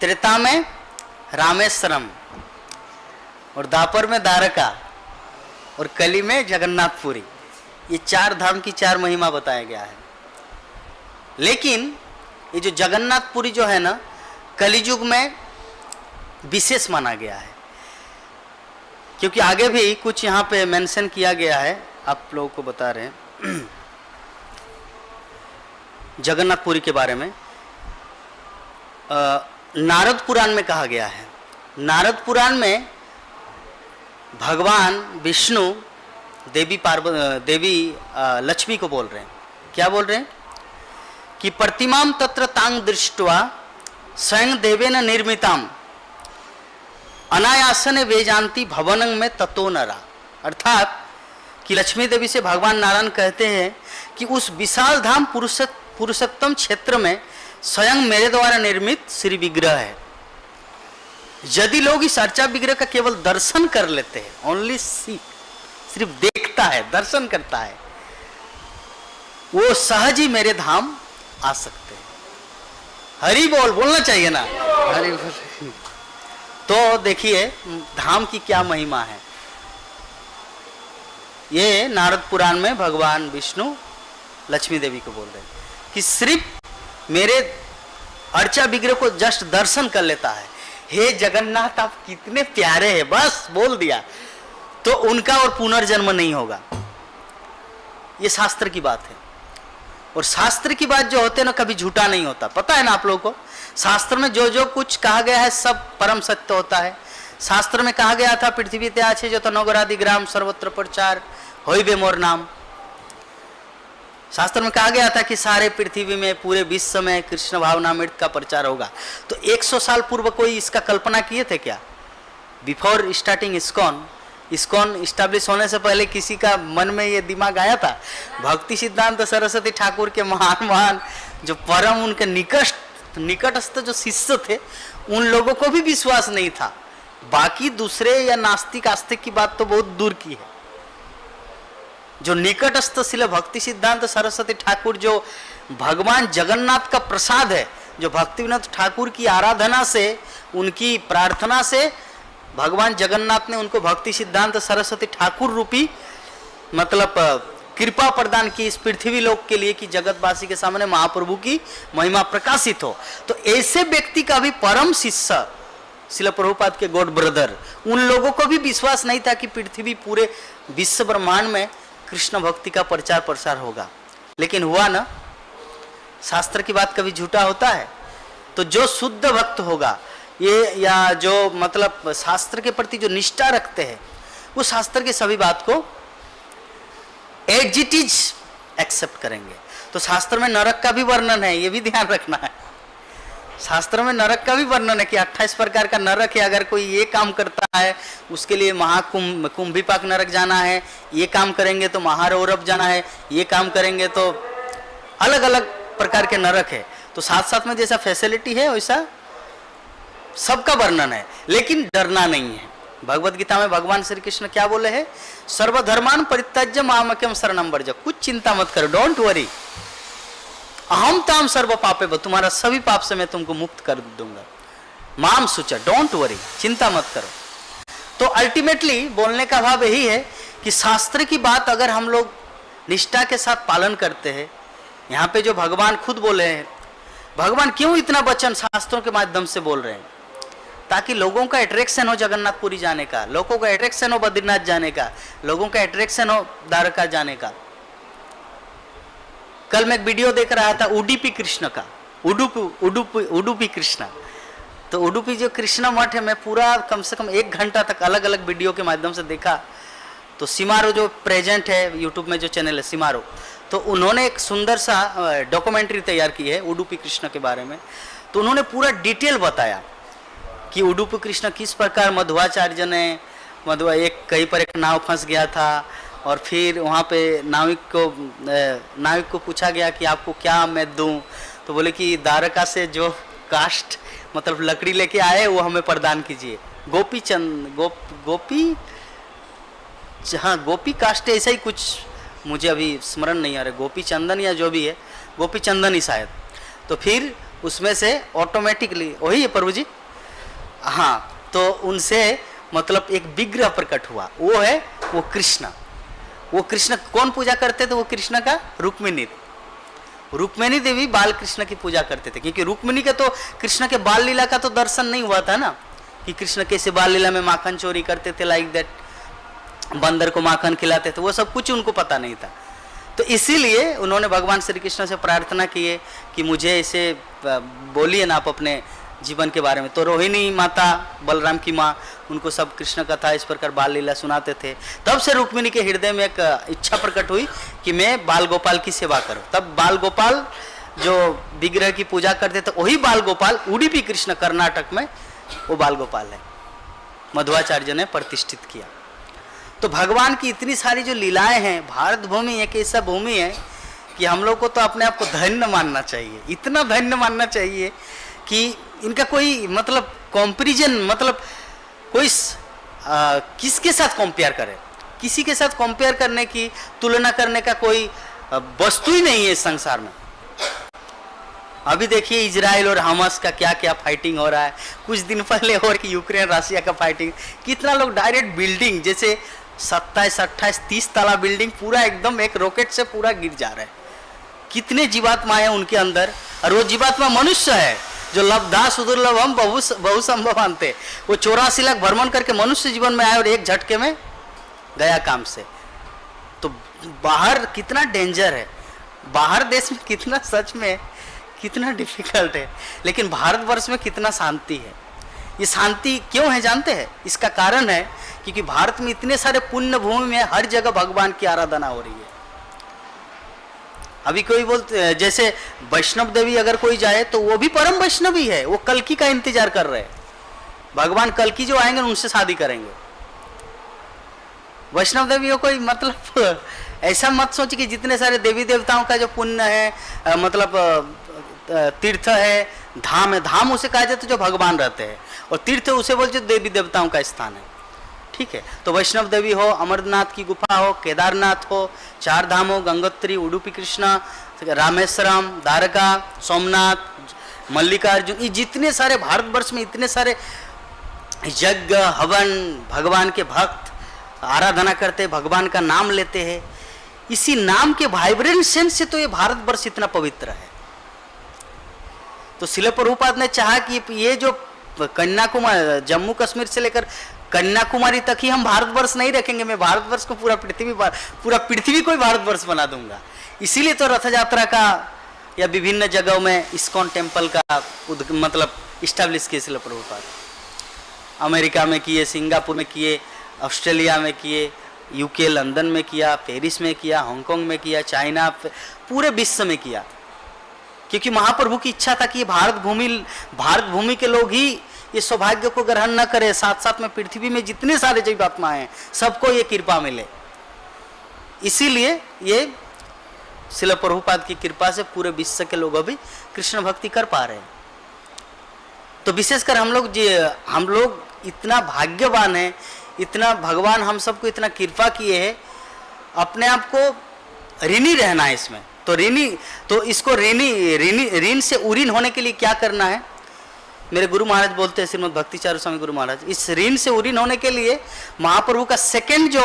त्रेता में रामेश्वरम, और द्वापर में द्वारका, और कली में जगन्नाथपुरी। ये 4 धाम की 4 महिमा बताया गया है। लेकिन ये जो जगन्नाथपुरी जो है ना, कलियुग में विशेष माना गया है, क्योंकि आगे भी कुछ यहाँ पे मेंशन किया गया है, आप लोगों को बता रहे हैं जगन्नाथपुरी के बारे में। नारद पुराण में कहा गया है, नारद पुराण में भगवान विष्णु देवी लक्ष्मी को बोल रहे हैं। क्या बोल रहे हैं? कि प्रतिमाम तत्र तांग दृष्ट्वा स्वयं देवेन निर्मिताम अनायासन वेजांति भवनं में ततो नरा। अर्थात कि लक्ष्मी देवी से भगवान नारायण कहते हैं कि उस विशाल धाम पुरुषोत्तम क्षेत्र में स्वयं मेरे द्वारा निर्मित श्री विग्रह है। यदि लोग इस अर्चा विग्रह का केवल दर्शन कर लेते हैं, ओनली सी, सिर्फ देखता है, दर्शन करता है, वो सहज ही मेरे धाम आ सकते हैं। हरि बोल, बोलना चाहिए ना, हरि बोल। तो देखिए धाम की क्या महिमा है। ये नारद पुराण में भगवान विष्णु लक्ष्मी देवी को बोल रहे हैं कि सिर्फ मेरे अर्चा विग्रह को जस्ट दर्शन कर लेता है, हे जगन्नाथ आप कितने प्यारे हैं, बस बोल दिया तो उनका और पुनर्जन्म नहीं होगा। ये शास्त्र की बात है, और शास्त्र की बात जो होते हैं ना कभी झूठा नहीं होता। पता है ना आप लोगों को, शास्त्र में जो जो कुछ कहा गया है सब परम सत्य होता है। शास्त्र में कहा गया था पृथ्वी ते आछे जो तो नगरादि ग्राम सर्वत्र प्रचार होइबे मोर नाम। शास्त्र में कहा गया था कि सारे पृथ्वी में पूरे विश्व में कृष्ण भावनामृत का प्रचार होगा। तो 100 साल पूर्व कोई इसका कल्पना किए थे क्या? बिफोर स्टार्टिंग इस्कॉन इस्टेब्लिश होने से पहले किसी का मन में ये दिमाग आया था? भक्ति सिद्धांत सरस्वती ठाकुर के महान जो परम उनके निकटस्थ जो शिष्य थे उन लोगों को भी विश्वास नहीं था। बाकी दूसरे या नास्तिक आस्तिक की बात तो बहुत दूर की है। जो निकटस्थ शिल भक्ति सिद्धांत सरस्वती ठाकुर जो भगवान जगन्नाथ का प्रसाद है, जो भक्ति विनोद ठाकुर की आराधना से उनकी प्रार्थना से भगवान जगन्नाथ ने उनको भक्ति सिद्धांत सरस्वती ठाकुर रूपी मतलब कृपा प्रदान की इस पृथ्वी लोक के लिए कि जगतवासी के सामने महाप्रभु की महिमा प्रकाशित हो। तो ऐसे व्यक्ति का भी परम शिष्य शिल प्रभुपाद के गॉड ब्रदर, उन लोगों को भी विश्वास नहीं था कि पृथ्वी पूरे विश्व ब्रह्मांड में कृष्ण भक्ति का प्रचार प्रसार होगा। लेकिन हुआ ना। शास्त्र की बात कभी झूठा होता है? तो जो शुद्ध भक्त होगा ये या जो मतलब शास्त्र के प्रति जो निष्ठा रखते हैं वो शास्त्र की सभी बात को एज इट इज एक्सेप्ट करेंगे। तो शास्त्र में नरक का भी वर्णन है, ये भी ध्यान रखना है। शास्त्र में नरक का भी वर्णन है कि 28 प्रकार का नरक है। अगर कोई ये काम करता है उसके लिए कुंभिपाक नरक जाना है, ये काम करेंगे तो महारौरव जाना है, ये काम करेंगे तो अलग अलग प्रकार के नरक है। तो साथ साथ में जैसा फैसिलिटी है वैसा सबका वर्णन है, लेकिन डरना नहीं है। भगवत गीता में भगवान श्री कृष्ण क्या बोले हैं? सर्वधर्मान परित्यज्य मामक्यम शरणं व्रज। कुछ चिंता मत करो, डोंट वरी, अहम ताम सर्व पापे, तुम्हारा सभी पाप से मैं तुमको मुक्त कर दूंगा। माम सुचा, डोंट वरी, चिंता मत करो। तो अल्टीमेटली बोलने का भाव यही है कि शास्त्र की बात अगर हम लोग निष्ठा के साथ पालन करते हैं, यहाँ पे जो भगवान खुद बोले हैं, भगवान क्यों इतना वचन शास्त्रों के माध्यम से बोल रहे हैं? ताकि लोगों का अट्रैक्शन हो जगन्नाथपुरी जाने का, लोगों का अट्रैक्शन हो बद्रीनाथ जाने का, लोगों का अट्रैक्शन हो द्वारका जाने का। कल मैं एक वीडियो देख रहा था उडुपी कृष्ण का, उडुपी कृष्ण। तो उडुपी जो कृष्ण मठ है, मैं पूरा कम से कम 1 घंटा तक अलग अलग वीडियो के माध्यम से देखा। तो सिमारो जो प्रेजेंट है यूट्यूब में जो चैनल है सिमारो, तो उन्होंने एक सुंदर सा डॉक्यूमेंट्री तैयार की है उडुपी कृष्ण के बारे में। तो उन्होंने पूरा डिटेल बताया कि उडुपी कृष्ण किस प्रकार मध्वाचार्य ने एक कहीं पर एक नाव फंस गया था और फिर वहाँ पे नाविक को पूछा गया कि आपको क्या मैं दूं? तो बोले कि द्वारका से जो काष्ठ मतलब लकड़ी लेके आए वो हमें प्रदान कीजिए। गोपी काष्ठ ऐसा ही कुछ, मुझे अभी स्मरण नहीं आ रहा, गोपी चंदन या जो भी है, गोपी चंदन ही शायद। तो फिर उसमें से ऑटोमेटिकली वही है प्रभु जी, हाँ, तो उनसे मतलब एक विग्रह प्रकट हुआ, वो है वो कृष्ण। वो कृष्ण कौन पूजा करते थे? वो कृष्ण का रुक्मिणी देवी बाल कृष्ण की पूजा करते थे, क्योंकि रुक्मिणी के तो कृष्ण के बाल लीला का तो दर्शन नहीं हुआ था ना, कि कृष्ण कैसे बाल लीला में माखन चोरी करते थे, लाइक दैट बंदर को माखन खिलाते थे, वो सब कुछ उनको पता नहीं था। तो इसीलिए उन्होंने भगवान श्री कृष्ण से प्रार्थना की है कि मुझे इसे बोलिए ना आप अपने जीवन के बारे में। तो रोहिणी माता, बलराम की माँ, उनको सब कृष्ण कथा इस प्रकार बाल लीला सुनाते थे। तब से रुक्मिणी के हृदय में एक इच्छा प्रकट हुई कि मैं बाल गोपाल की सेवा करूं। तब बाल गोपाल जो विग्रह की पूजा करते थे वही बाल गोपाल उडुपी कृष्ण कर्नाटक में वो बाल गोपाल है, मध्वाचार्य ने प्रतिष्ठित किया। तो भगवान की इतनी सारी जो लीलाएं हैं, भारत भूमि एक ऐसा भूमि है कि हम लोग को तो अपने आप को धन्य मानना चाहिए, इतना धन्य मानना चाहिए कि इनका कोई मतलब कंपैरिजन, मतलब कोई किसके साथ कंपेयर करे, किसी के साथ कंपेयर करने की, तुलना करने का कोई वस्तु ही नहीं है इस संसार में। अभी देखिए इजराइल और हमास का क्या क्या फाइटिंग हो रहा है, कुछ दिन पहले और कि यूक्रेन रशिया का फाइटिंग, कितना लोग डायरेक्ट बिल्डिंग जैसे 27, 28, 30 ताला बिल्डिंग पूरा एकदम एक रॉकेट से पूरा गिर जा रहा है। कितने जीवात्मा है उनके अंदर, और वो जीवात्मा मनुष्य है जो लब्धा सुदुर्लभ हम बहु संभव मानते। वो 84 लाख भ्रमण करके मनुष्य जीवन में आया और एक झटके में गया काम से। तो बाहर कितना डेंजर है, बाहर देश में कितना सच में कितना डिफिकल्ट है, लेकिन भारतवर्ष में कितना शांति है। ये शांति क्यों है जानते हैं? इसका कारण है क्योंकि भारत में इतने सारे पुण्य भूमि में हर जगह भगवान की आराधना हो रही है। अभी कोई बोलते जैसे वैष्णव देवी अगर कोई जाए तो वो भी परम वैष्णवी है, वो कल्कि का इंतजार कर रहे हैं। भगवान कल्कि जो आएंगे उनसे शादी करेंगे। वैष्णव देवी हो कोई मतलब ऐसा मत सोचिए कि जितने सारे देवी देवताओं का जो पुण्य है, मतलब तीर्थ है, धाम है, धाम उसे कहा जाता है जो भगवान रहते हैं, और तीर्थ उसे बोलते देवी देवताओं का स्थान है। ठीक है, तो वैष्णव देवी हो, अमरनाथ की गुफा हो, केदारनाथ हो, चार धाम हो, गंगोत्री, उडुपी कृष्णा, रामेश्वरम, द्वारका, सोमनाथ, मल्लिकार्जुन, ये जितने सारे भारतवर्ष में इतने सारे यज्ञ हवन, भगवान के भक्त आराधना करते, भगवान का नाम लेते हैं, इसी नाम के वाइब्रेशन से तो ये भारतवर्ष इतना पवित्र है। तो शिला प्रभुपाद ने चाहा कि ये जो कन्याकुमारी, जम्मू कश्मीर से लेकर कन्याकुमारी तक ही हम भारतवर्ष नहीं रखेंगे, मैं भारतवर्ष को पूरा पृथ्वी को ही भारतवर्ष बना दूंगा। इसीलिए तो रथ यात्रा का या विभिन्न जगहों में इस्कॉन टेम्पल का मतलब इस्टेब्लिश किए शिला प्रभुपाद। अमेरिका में किए, सिंगापुर में किए, ऑस्ट्रेलिया में किए, यूके लंदन में किया, पेरिस में किया, हांगकांग में किया, चाइना, पूरे विश्व में किया, क्योंकि महाप्रभु की इच्छा था कि भारत भूमि के लोग ही ये सौभाग्य को ग्रहण न करें, साथ साथ में पृथ्वी में जितने सारे जीवात्मा हैं सबको ये कृपा मिले। इसीलिए ये शिला प्रभुपाद की कृपा से पूरे विश्व के लोग अभी कृष्ण भक्ति कर पा रहे हैं। तो विशेषकर हम लोग इतना भाग्यवान हैं, इतना भगवान हम सबको इतना कृपा किए है, अपने आप को ऋणी रहना है इसमें। तो इसको ऋण से उरीन होने के लिए क्या करना है? मेरे गुरु महाराज बोलते हैं, श्रीमद् भक्ति चारू स्वामी गुरु महाराज, इस ऋण से उरीन होने के लिए महाप्रभु का सेकंड जो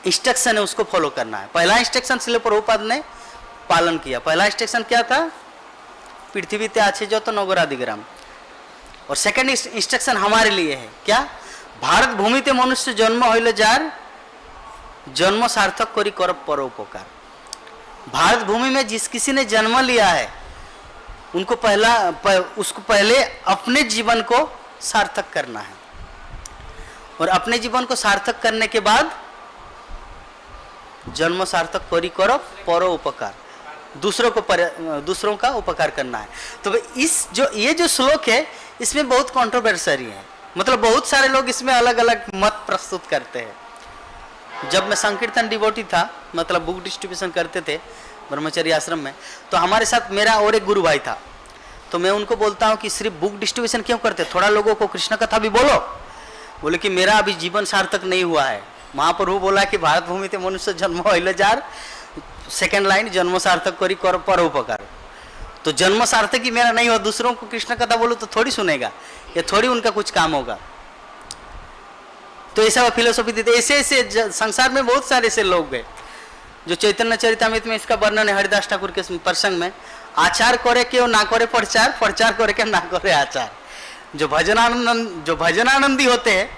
इंस्ट्रक्शन है उसको फॉलो करना है। पहला इंस्ट्रक्शन शिला प्रभुपाद ने पालन किया। पहला इंस्ट्रक्शन क्या था? पृथ्वी ते आछे जो तो नगरादिग्राम। और सेकंड इंस्ट्रक्शन हमारे लिए है क्या? भारत भूमिते मनुष्य जन्म हইলে जार जन्म सार्थक करी कर परोपकार। भारत भूमि में जिस किसी ने जन्म लिया है उसको पहले अपने जीवन को सार्थक करना है, और अपने जीवन को सार्थक करने के बाद जन्म सार्थक करी करो परो उपकार, दूसरों का उपकार करना है। तो ये जो श्लोक है इसमें बहुत कंट्रोवर्सी है, मतलब बहुत सारे लोग इसमें अलग अलग मत प्रस्तुत करते हैं। जब मैं संकीर्तन डिवोटी था, मतलब बुक डिस्ट्रीब्यूशन करते थे ब्रह्मचर्य आश्रम में, तो हमारे साथ मेरा और एक गुरु भाई था। तो मैं उनको बोलता हूँ कि सिर्फ बुक डिस्ट्रीब्यूशन क्यों करते, थोड़ा लोगों को कृष्ण कथा भी बोलो। बोले कि मेरा अभी जीवन सार्थक नहीं हुआ है। महाप्रभु बोला कि भारत भूमि ते मनुष्य जन्म हইলে जार, सेकेंड लाइन जन्म सार्थक करी कर परोपकार। तो जन्म सार्थक ही मेरा नहीं हो, दूसरों को कृष्ण कथा बोलो तो थोड़ी सुनेगा, या थोड़ी उनका कुछ काम होगा। तो ऐसा फिलोसॉफी देते। ऐसे संसार में बहुत सारे ऐसे लोग हैं जो चैतन्य चरितामृत में इसका वर्णन है हरिदास ठाकुर के प्रसंग में, आचार करे के ना करे प्रचार, प्रचार करे के ना करे आचार। जो भजनानंदी होते हैं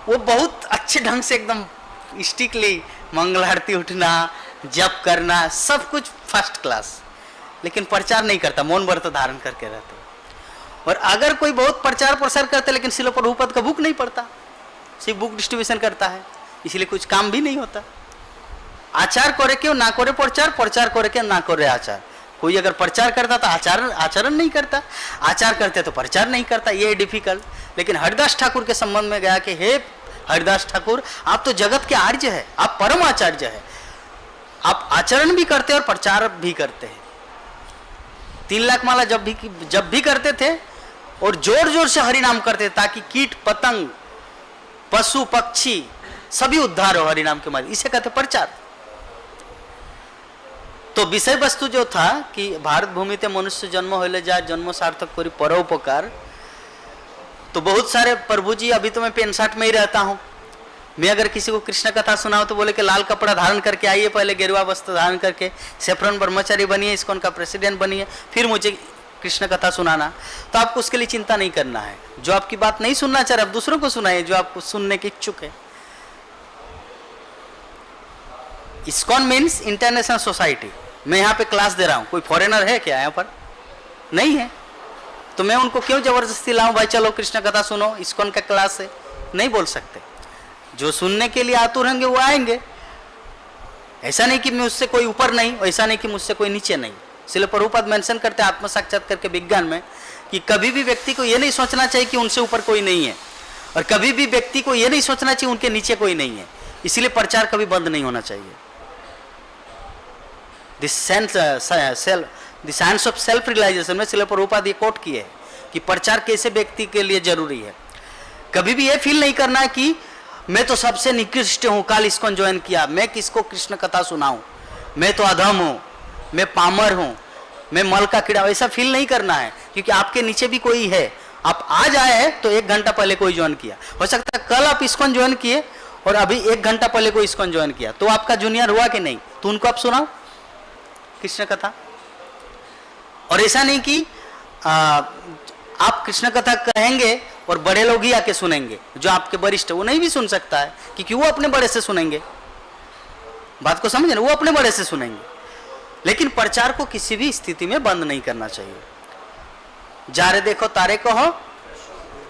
वो बहुत अच्छे ढंग से एकदम स्ट्रिक्टली मंगल आरती उठना, जप करना, सब कुछ फर्स्ट क्लास, लेकिन प्रचार नहीं करता, मौन व्रत धारण करके रहते। और अगर कोई बहुत प्रचार प्रसार करता लेकिन शिला प्रभुपाद का बुक नहीं पढ़ता, सिर्फ बुक डिस्ट्रीब्यूशन करता है, इसलिए कुछ काम भी नहीं होता। आचार करे क्यों ना करे प्रचार, प्रचार करे क्यों ना करे आचार। कोई अगर प्रचार करता तो आचरण नहीं करता, आचार करते तो प्रचार नहीं करता, ये डिफिकल्ट। लेकिन हरिदास ठाकुर के संबंध में गया कि हे हरिदास ठाकुर, आप तो जगत के आर्य है, आप परम आचार्य है, आप आचरण भी करते और प्रचार भी करते हैं। 3 लाख माला जब भी करते थे और जोर जोर से हरि नाम करते ताकि कीट पतंग पशु पक्षी सभी उद्धार हो हरि नाम के माध्यम, इसे कहते प्रचार। तो विषय वस्तु जो था कि भारत भूमि ते मनुष्य जन्म होइले जा जन्म सार्थक करी परोपकार। तो बहुत सारे प्रभु जी, अभी तो मैं पेन शर्ट में ही रहता हूँ, मैं अगर किसी को कृष्ण कथा सुनाऊं तो बोले कि लाल कपड़ा धारण करके आइए, पहले गेरुआ वस्त्र धारण करके सेफ्रॉन ब्रह्मचारी बनिए, इस्कॉन का प्रेसिडेंट बनिए, फिर मुझे कृष्ण कथा सुनाना, तो आपको उसके लिए चिंता नहीं करना है। जो आपकी बात नहीं सुनना चाह रहे, आप दूसरों को सुनाइए जो आपको सुनने के इच्छुक है। ISKCON means international society. मैं यहाँ पे क्लास दे रहा हूँ, कोई फॉरेनर है क्या यहाँ पर? नहीं है, तो मैं उनको क्यों जबरदस्ती लाऊं, भाई चलो कृष्ण कथा सुनो, इस्कॉन का क्लास है? नहीं बोल सकते। जो सुनने के लिए आतुर होंगे वो आएंगे। ऐसा नहीं कि मैं उससे कोई ऊपर नहीं, ऐसा नहीं कि मुझसे कोई नीचे नहीं। इसलिए प्रभुपाद मेंशन करते हैं आत्म साक्षात्कार के विज्ञान में कि कभी भी व्यक्ति को यह नहीं सोचना चाहिए कि उनसे ऊपर कोई नहीं है, और कभी भी व्यक्ति को यह नहीं सोचना चाहिए उनके नीचे कोई नहीं है। इसलिए प्रचार कभी बंद नहीं होना चाहिए। साइंस ऑफ सेल्फ रियलाइजेशन में श्रील प्रभुपाद ये कोट किए है कि प्रचार कैसे व्यक्ति के लिए जरूरी है। कभी भी ये फील नहीं करना है कि मैं तो सबसे निकृष्ट हूं, काल इस्कॉन ज्वाइन किया, मैं किसको कृष्ण कथा सुनाऊं, मैं तो अधम हूं, मैं पामर हूं, मैं मल का कीड़ा, ऐसा फील नहीं करना है। क्योंकि आपके नीचे भी कोई है। आप आज आए हैं तो 1 घंटा पहले कोई ज्वाइन किया, हो सकता है कल आप इस्कॉन ज्वाइन किए और अभी 1 घंटा पहले कोई इस्कॉन ज्वाइन किया, तो आपका जूनियर हुआ कि नहीं? तो उनको आप सुनाओ कृष्ण कथा। और ऐसा नहीं कि आप कृष्ण कथा कहेंगे और बड़े लोग ही आके सुनेंगे, जो आपके वरिष्ठ वो नहीं भी सुन सकता है, क्योंकि वो अपने बड़े से सुनेंगे। बात को समझे ना, वो अपने बड़े से सुनेंगे। लेकिन प्रचार को किसी भी स्थिति में बंद नहीं करना चाहिए। जारे देखो तारे कहो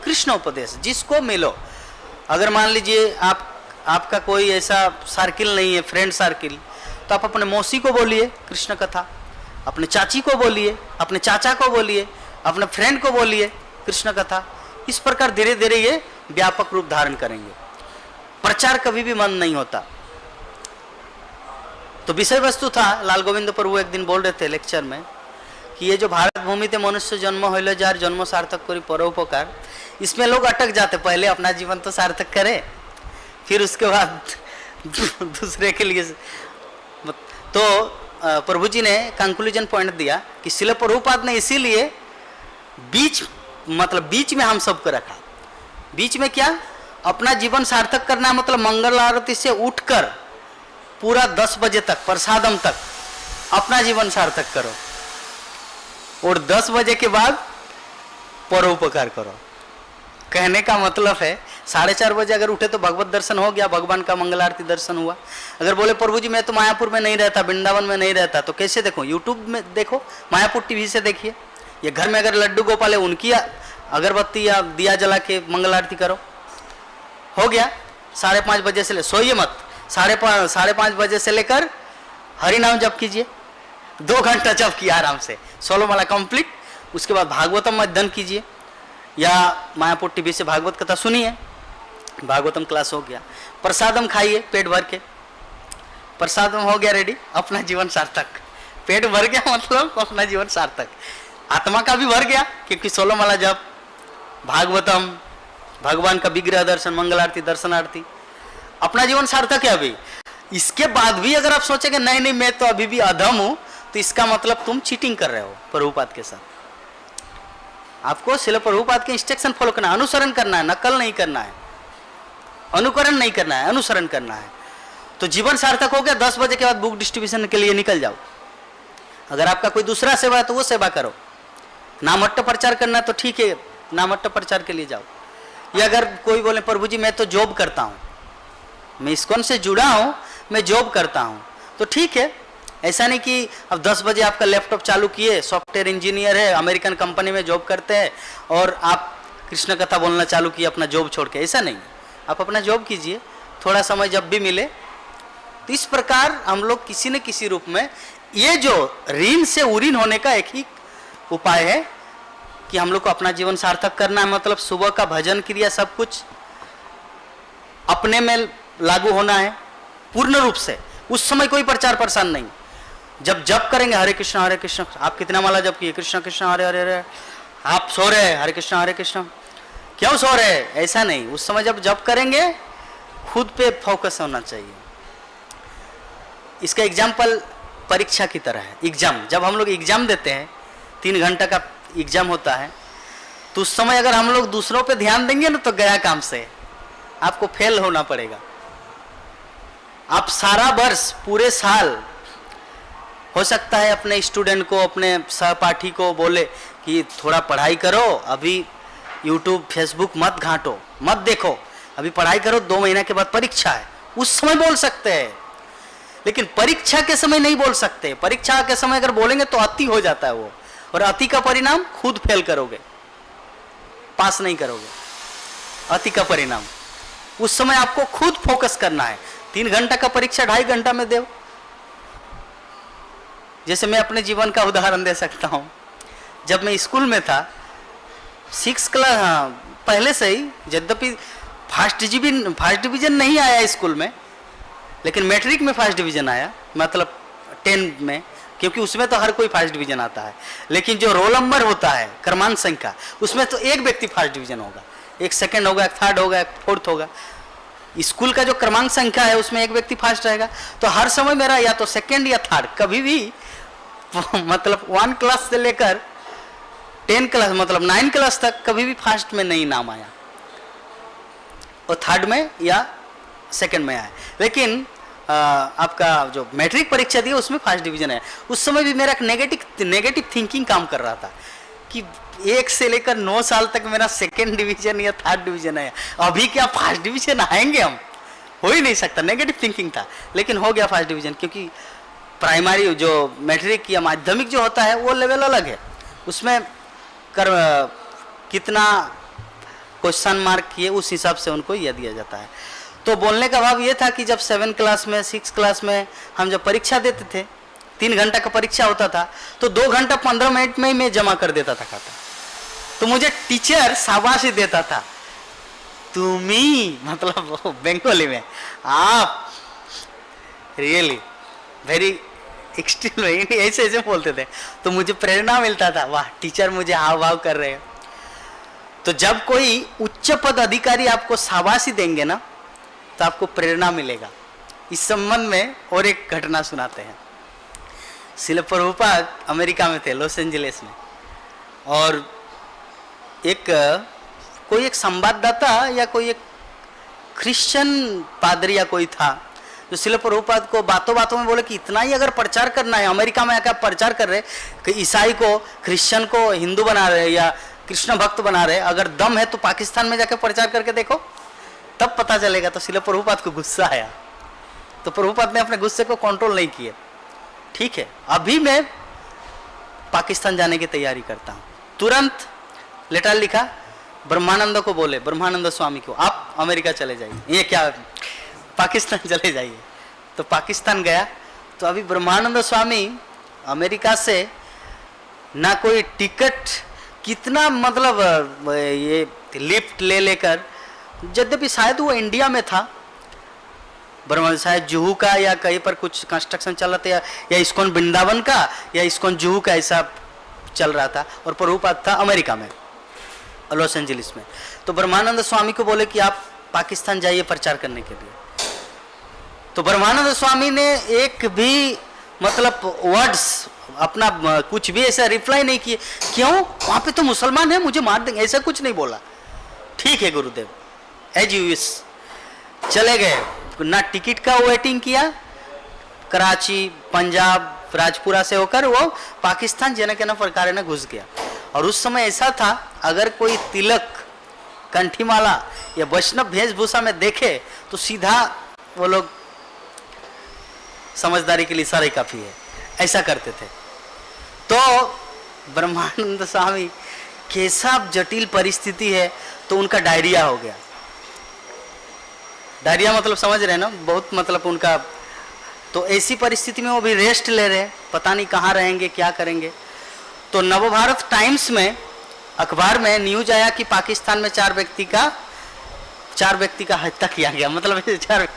कृष्ण उपदेश, जिसको मिलो। अगर मान लीजिए आपका कोई ऐसा सर्किल नहीं है, फ्रेंड सर्किल, तो आप अपने मौसी को बोलिए कृष्ण कथा, अपने चाची को बोलिए, अपने चाचा को बोलिए, अपने फ्रेंड को बोलिए कृष्ण कथा। इस प्रकार धीरे धीरे ये व्यापक रूप धारण करेंगे। प्रचार कभी भी बंद नहीं होता। तो विषय वस्तु था, लाल गोविंद प्रभु एक दिन बोल रहे थे लेक्चर में कि ये जो भारत भूमि ते मनुष्य जन्म होइल जार जन्म सार्थक करी परोपकार, इसमें लोग अटक जाते। पहले अपना जीवन तो सार्थक करे, फिर उसके बाद दूसरे के लिए। तो प्रभु जी ने कंक्लूजन पॉइंट दिया कि श्रील प्रभुपाद ने इसीलिए बीच में हम सबको रखा। बीच में क्या? अपना जीवन सार्थक करना मतलब मंगल आरती से उठकर पूरा 10 बजे तक प्रसादम तक अपना जीवन सार्थक करो, और 10 बजे के बाद परोपकार करो। कहने का मतलब है 4:30 बजे अगर उठे तो भगवत दर्शन हो गया, भगवान का मंगल आरती दर्शन हुआ। अगर बोले प्रभु जी मैं तो मायापुर में नहीं रहता, वृंदावन में नहीं रहता, तो कैसे देखो? यूट्यूब में देखो, मायापुर टीवी से देखिए, ये घर में अगर लड्डू गोपाल है उनकी अगरबत्ती या दिया जला के मंगल आरती करो, हो गया। 5:30 बजे से सोइए मत, 5:30 बजे से लेकर हरि नाम जप कीजिए, 2 घंटा जप किया आराम से, 16 माला कंप्लीट। उसके बाद भागवतम अध्ययन कीजिए या मायापुर टीवी से भागवत कथा सुनिए, भागवतम क्लास हो गया। प्रसादम खाइए पेट भर के, प्रसादम हो गया रेडी, अपना जीवन सार्थक। पेट भर गया मतलब अपना जीवन सार्थक, आत्मा का भी भर गया, क्योंकि 16 माला जप, भागवतम, भगवान का विग्रह दर्शन, मंगल आरती, दर्शन आरती, अपना जीवन सार्थक है। अभी इसके बाद भी अगर आप सोचेंगे नहीं नहीं मैं तो अभी भी अधम हूं, तो इसका मतलब तुम चीटिंग कर रहे हो प्रभुपाद के साथ। आपको श्रील प्रभुपाद के इंस्ट्रक्शन फॉलो करना है, अनुसरण करना है, नकल नहीं करना है, अनुकरण नहीं करना है, अनुसरण करना है। तो जीवन सार्थक हो गया। 10 बजे के बाद बुक डिस्ट्रीब्यूशन के लिए निकल जाओ। अगर आपका कोई दूसरा सेवा है तो वो सेवा करो। नामट्ट प्रचार करना तो ठीक है, नामट्ट प्रचार के लिए जाओ। या अगर कोई बोले प्रभु जी मैं तो जॉब करता हूँ, मैं इस्कॉन से जुड़ा हूँ, मैं जॉब करता हूँ, तो ठीक है। ऐसा नहीं कि अब 10 बजे आपका लैपटॉप चालू किए, सॉफ्टवेयर इंजीनियर है, अमेरिकन कंपनी में जॉब करते हैं, और आप कृष्ण कथा बोलना चालू किए अपना जॉब छोड़ के, ऐसा नहीं। आप अपना जॉब कीजिए, थोड़ा समय जब भी मिले। तो इस प्रकार हम लोग किसी न किसी रूप में, ये जो ऋण से उरीन होने का एक ही उपाय है कि हम लोग को अपना जीवन सार्थक करना है। मतलब सुबह का भजन क्रिया सब कुछ अपने में लागू होना है पूर्ण रूप से। उस समय कोई प्रचार प्रसार नहीं। जब जप करेंगे हरे कृष्ण, आप कितना माला जप किए, कृष्ण कृष्ण हरे हरे हरे, आप सो रहे हरे कृष्ण, क्यों सो रहे? ऐसा नहीं। उस समय जब जप करेंगे खुद पे फोकस होना चाहिए। इसका एग्जाम्पल परीक्षा की तरह है। एग्जाम, जब हम लोग एग्जाम देते हैं, 3 घंटा का एग्जाम होता है, तो उस समय अगर हम लोग दूसरों पे ध्यान देंगे ना तो गया काम से, आपको फेल होना पड़ेगा। आप सारा वर्ष पूरे साल हो सकता है अपने स्टूडेंट को, अपने सहपाठी को बोले कि थोड़ा पढ़ाई करो, अभी यूट्यूब फेसबुक मत घांटो, मत देखो, अभी पढ़ाई करो, 2 महीने के बाद परीक्षा है, उस समय बोल सकते हैं। लेकिन परीक्षा के समय नहीं बोल सकते। परीक्षा के समय अगर बोलेंगे तो अति हो जाता है वो, और अति का परिणाम खुद फेल करोगे, पास नहीं करोगे। अति का परिणाम उस समय आपको खुद फोकस करना है। 3 घंटा का परीक्षा 2.5 घंटा में दो। जैसे मैं अपने जीवन का उदाहरण दे सकता हूं। जब मैं स्कूल में था 6 क्लास, पहले से ही, यद्यपि फर्स्ट डिवीजन नहीं आया स्कूल में, लेकिन मैट्रिक में फर्स्ट डिवीजन आया, मतलब 10 में, क्योंकि उसमें तो हर कोई फर्स्ट डिवीजन आता है। लेकिन जो रोल नंबर होता है, क्रमांक संख्या, उसमें तो एक व्यक्ति फर्स्ट डिवीजन होगा, एक सेकंड होगा, एक थर्ड होगा, एक फोर्थ होगा। स्कूल का जो क्रमांक संख्या है उसमें एक व्यक्ति फर्स्ट रहेगा। तो हर समय मेरा या तो सेकंड या थर्ड, कभी भी मतलब 1 क्लास से लेकर 10 क्लास, मतलब 9 क्लास तक कभी भी फर्स्ट में नहीं नाम आया, और थर्ड में या सेकंड में आया। लेकिन आपका जो मैट्रिक परीक्षा दी उसमें फर्स्ट डिवीजन है। उस समय भी मेरा एक नेगेटिव थिंकिंग काम कर रहा था कि 1 से लेकर 9 साल तक मेरा सेकंड डिवीजन या थर्ड डिवीजन है, अभी क्या फर्स्ट डिवीजन आएंगे हम, हो ही नहीं सकता। नेगेटिव थिंकिंग था, लेकिन हो गया फर्स्ट डिवीजन। क्योंकि प्राइमरी जो मैट्रिक या माध्यमिक जो होता है वो लेवल अलग है, उसमें कितना क्वेश्चन मार्क किए उस हिसाब से उनको यह दिया जाता है। तो बोलने का भाव ये था कि जब 7 क्लास में, 6 क्लास में हम जब परीक्षा देते थे, 3 घंटा का परीक्षा होता था, तो 2 घंटा 15 मिनट में ही मैं जमा कर देता था खाता। तो मुझे टीचर शाबाशी देता था, तुम्ही, मतलब बंगाली में, आप रियली वेरी एक्सट्रीम, ऐसे ऐसे बोलते थे। तो मुझे प्रेरणा मिलता था, वाह टीचर मुझे हाव भाव कर रहे हैं। तो जब कोई उच्च पद अधिकारी आपको शाबाशी देंगे ना, तो आपको प्रेरणा मिलेगा। इस संबंध में और एक घटना सुनाते हैं। श्रील प्रभुपाद अमेरिका में थे, लॉस एंजलिस में, और कोई एक संवाददाता या कोई एक क्रिश्चियन पादरी या कोई था जो श्रील प्रभुपाद को बातों बातों में बोले कि इतना ही अगर प्रचार करना है, अमेरिका में आकर प्रचार कर रहे कि ईसाई को, क्रिश्चियन को हिंदू बना रहे या कृष्ण भक्त बना रहे, अगर दम है तो पाकिस्तान में जाकर प्रचार करके देखो, तब पता चलेगा। तो श्रील प्रभुपाद को गुस्सा आया, तो प्रभुपाद ने अपने गुस्से को कंट्रोल नहीं किए। ठीक है, अभी मैं पाकिस्तान जाने की तैयारी करता हूँ। तुरंत लेटर लिखा, ब्रह्मानंद को बोले, ब्रह्मानंद स्वामी को, आप अमेरिका चले जाइए, ये क्या पाकिस्तान चले जाइए। तो पाकिस्तान गया। तो अभी ब्रह्मानंद स्वामी अमेरिका से ना कोई टिकट, कितना मतलब ये लिफ्ट ले लेकर, यद्यपि शायद वो इंडिया में था, ब्रह्मानंद शायद जुहू का या कहीं पर कुछ कंस्ट्रक्शन चल रहा था, या इस्कॉन वृंदावन का या इस्कॉन जुहू का ऐसा चल रहा था, और प्रभुपाद था अमेरिका में, लॉस एंजलिस में। तो ब्रह्मानंद स्वामी को बोले कि आप पाकिस्तान जाइए प्रचार करने के लिए। तो ब्रह्मानंद स्वामी ने एक भी मतलब वर्ड्स अपना कुछ भी ऐसा रिप्लाई नहीं किए, क्यों, वहां पे तो मुसलमान है, मुझे मार देंगे, ऐसा कुछ नहीं बोला। ठीक है गुरुदेव, एज यू विश। चले गए, ना टिकट का वेटिंग किया, कराची, पंजाब, राजपुरा से होकर वो पाकिस्तान जन के न प्रकार ने घुस गया। और उस समय ऐसा था, अगर कोई तिलक, कंठीमाला या वैष्णव वेशभूषा में देखे तो सीधा वो लोग समझदारी के लिए सारे काफी है, ऐसा करते थे। तो ब्रह्मानंद स्वामी, कैसा जटिल परिस्थिति है, तो उनका डायरिया हो गया। डायरिया मतलब समझ रहे हैं ना, बहुत मतलब उनका। तो ऐसी परिस्थिति में वो भी रेस्ट ले रहे, पता नहीं कहाँ रहेंगे, क्या करेंगे। तो नवभारत टाइम्स में, अखबार में न्यूज आया कि पाकिस्तान में 4 व्यक्ति का हत्या किया गया, मतलब 4।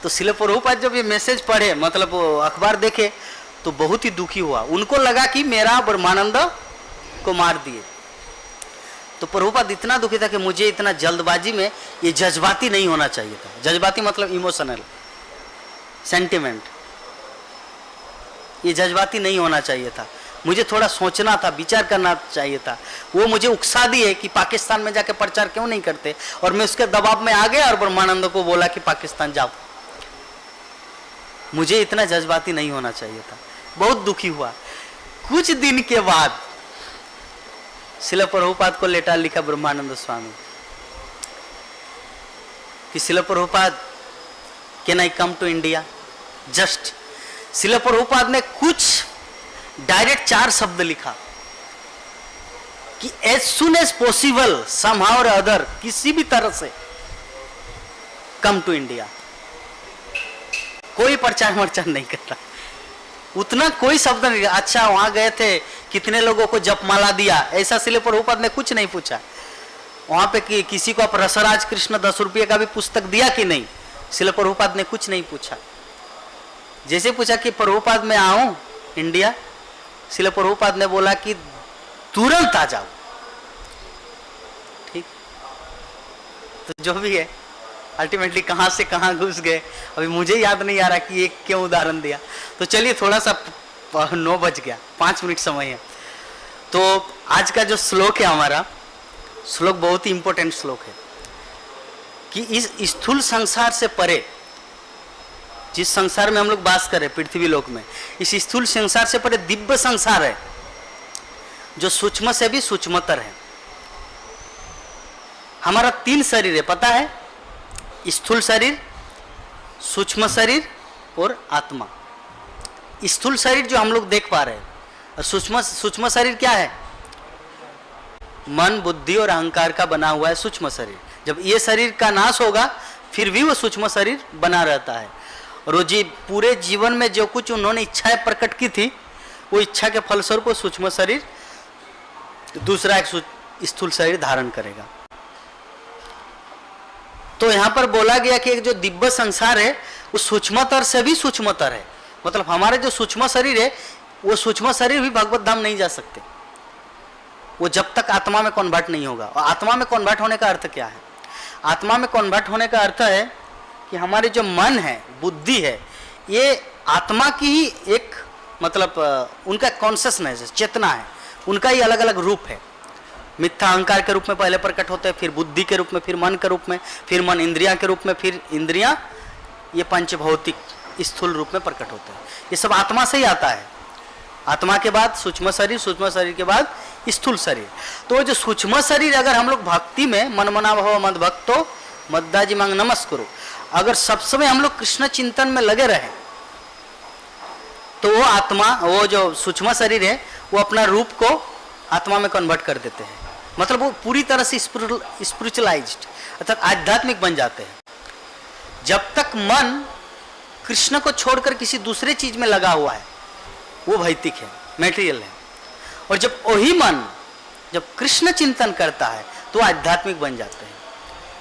तो श्रील प्रभुपाद जब ये मैसेज पढ़े, मतलब वो अखबार देखे, तो बहुत ही दुखी हुआ। उनको लगा कि मेरा ब्रह्मानंद को मार दिए। तो प्रभुपाद इतना दुखी था कि मुझे इतना जल्दबाजी में, ये जज्बाती नहीं होना चाहिए था। जज्बाती मतलब इमोशनल, सेंटिमेंट, ये जज्बाती नहीं होना चाहिए था। मुझे थोड़ा सोचना था, विचार करना चाहिए था। वो मुझे उकसा दिए कि पाकिस्तान में जाके प्रचार क्यों नहीं करते, और मैं उसके दबाव में आ गया और ब्रह्मानंद को बोला कि पाकिस्तान जाओ। मुझे इतना जज्बाती नहीं होना चाहिए था, बहुत दुखी हुआ। कुछ दिन के बाद श्रील प्रभुपाद को लेटर लिखा ब्रह्मानंद स्वामी कि Srila Prabhupada can I come to India. Just Srila Prabhupada ने कुछ डायरेक्ट 4 शब्द लिखा कि as soon as possible somehow और अदर, किसी भी तरह से कम टू इंडिया। कोई प्रचार मर्चार नहीं करता, उतना कोई शब्द नहीं। अच्छा वहां गए थे, कितने लोगों को जपमाला दिया, ऐसा श्रील प्रभुपाद ने कुछ नहीं पूछा। वहां पे किसी को आप रसराज कृष्ण 10 रुपये का भी पुस्तक दिया कि नहीं, श्रील प्रभुपाद ने कुछ नहीं पूछा। जैसे पूछा कि प्रभुपाद मैं आऊं इंडिया, श्रील प्रभुपाद ने बोला कि तुरंत आ जाओ। ठीक, तो जो भी है अल्टीमेटली कहां से कहां घुस गए, अभी मुझे याद नहीं आ रहा कि ये क्यों उदाहरण दिया। तो चलिए थोड़ा सा 9 बज गया, 5 मिनट समय है। तो आज का जो श्लोक है हमारा, श्लोक बहुत ही इंपॉर्टेंट श्लोक है कि इस स्थूल संसार से परे, जिस संसार में हम लोग वास करें पृथ्वी लोक में, इस स्थूल संसार से परे दिव्य संसार है जो सूक्ष्म से भी सूक्ष्मतर है। हमारा 3 शरीर है, पता है, स्थूल शरीर, सूक्ष्म शरीर और आत्मा। स्थूल शरीर जो हम लोग देख पा रहे हैं, और सूक्ष्म शरीर क्या है? मन, बुद्धि और अहंकार का बना हुआ है सूक्ष्म शरीर। जब ये शरीर का नाश होगा फिर भी वो सूक्ष्म शरीर बना रहता है। और जी पूरे जीवन में जो कुछ उन्होंने इच्छाएं प्रकट की थी, वो इच्छा के फलस्वरूप सूक्ष्म शरीर दूसरा एक स्थूल शरीर धारण करेगा। तो यहां पर बोला गया कि एक जो दिव्य संसार है वो सूक्ष्मतर से भी सूक्ष्मतर है। मतलब हमारे जो सूक्ष्म शरीर है, वो सूक्ष्म शरीर भी भगवत धाम नहीं जा सकते, वो जब तक आत्मा में कन्वर्ट नहीं होगा। और आत्मा में कन्वर्ट होने का अर्थ क्या है? आत्मा में कन्वर्ट होने का अर्थ है कि हमारे जो मन है, बुद्धि है, ये आत्मा की ही एक मतलब उनका कॉन्शियसनेस, चेतना है, उनका ही अलग अलग रूप है। मिथ्या अहंकार के रूप में पहले प्रकट होते हैं, फिर बुद्धि के रूप में, फिर मन के रूप में, फिर मन इंद्रिया के रूप में, फिर इंद्रियां ये पंचभौतिक स्थूल रूप में प्रकट होते हैं। ये सब आत्मा से ही आता है। आत्मा के बाद सूक्ष्म शरीर, सूक्ष्म शरीर के बाद स्थूल शरीर। तो जो सूक्ष्म शरीर अगर हम लोग भक्ति में मन मना भव मद भक्तो मद्दाजी मांग नमस्कुरु, अगर सब समय हम लोग कृष्ण चिंतन में लगे रहे तो वो आत्मा, वो जो सूक्ष्म शरीर है, वो अपना रूप को आत्मा में कन्वर्ट कर देते हैं। मतलब वो पूरी तरह से स्पिरिचुअलाइज्ड अर्थात आध्यात्मिक बन जाते हैं। जब तक मन कृष्ण को छोड़कर किसी दूसरे चीज में लगा हुआ है वो भौतिक है, मैटेरियल है। और जब वही मन जब कृष्ण चिंतन करता है तो आध्यात्मिक बन जाते हैं।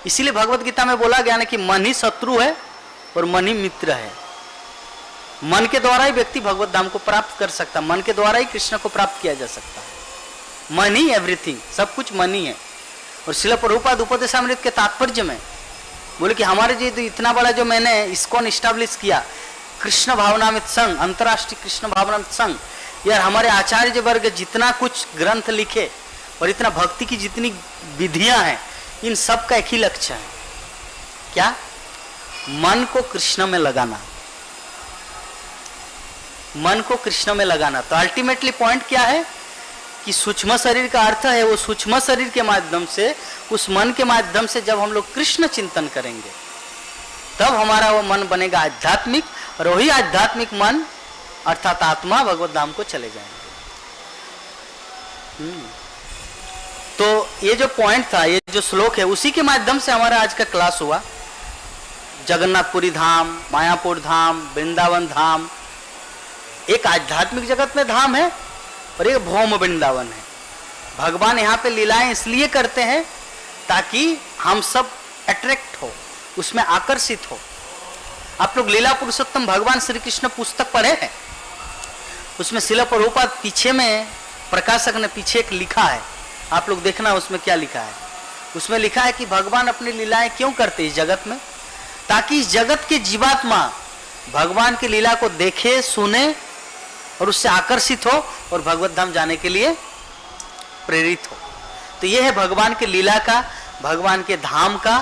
इसीलिए भगवत गीता में बोला गया ना कि मन ही शत्रु है और मन ही मित्र है। मन के द्वारा ही व्यक्ति भगवत धाम को प्राप्त कर सकता है, मन के द्वारा ही कृष्ण को प्राप्त किया जा सकता है। मन ही एवरीथिंग, सब कुछ मन ही है। और श्रील प्रभुपाद उपदेशामृत के तात्पर्य में बोले कि हमारे जो इतना बड़ा जो मैंने इस्कॉन इस्टेब्लिश किया, कृष्ण भावनामृत संघ, अंतर्राष्ट्रीय कृष्ण भावनामृत संघ, यार हमारे आचार्य वर्ग जितना कुछ ग्रंथ लिखे और इतना भक्ति की जितनी विधियां हैं, इन सब का एक ही लक्ष्य है, क्या? मन को कृष्ण में लगाना, मन को कृष्ण में लगाना। तो अल्टीमेटली पॉइंट क्या है कि सूक्ष्म शरीर का अर्थ है वो सूक्ष्म शरीर के माध्यम से, उस मन के माध्यम से जब हम लोग कृष्ण चिंतन करेंगे तब हमारा वो मन बनेगा आध्यात्मिक, और वही आध्यात्मिक मन अर्थात आत्मा भगवत धाम को चले जाएंगे। तो ये जो पॉइंट था, ये जो श्लोक है, उसी के माध्यम से हमारा आज का क्लास हुआ। जगन्नाथपुरी धाम, मायापुर धाम, वृंदावन धाम, एक आध्यात्मिक जगत में धाम है और एक भौम वृंदावन है। भगवान यहाँ पे लीलाएं इसलिए करते हैं ताकि हम सब अट्रैक्ट हो, उसमें आकर्षित हो। आप लोग लीला पुरुषोत्तम भगवान श्री कृष्ण पुस्तक पढ़े हैं? उसमें श्रील प्रभुपाद पीछे में, प्रकाशक ने पीछे एक लिखा है, आप लोग देखना उसमें क्या लिखा है। उसमें लिखा है कि भगवान अपनी लीलाएं क्यों करते इस जगत में, ताकि इस जगत के जीवात्मा भगवान की लीला को देखे, सुने और उससे आकर्षित हो और भगवत धाम जाने के लिए प्रेरित हो। तो यह है भगवान की लीला का, भगवान के धाम का।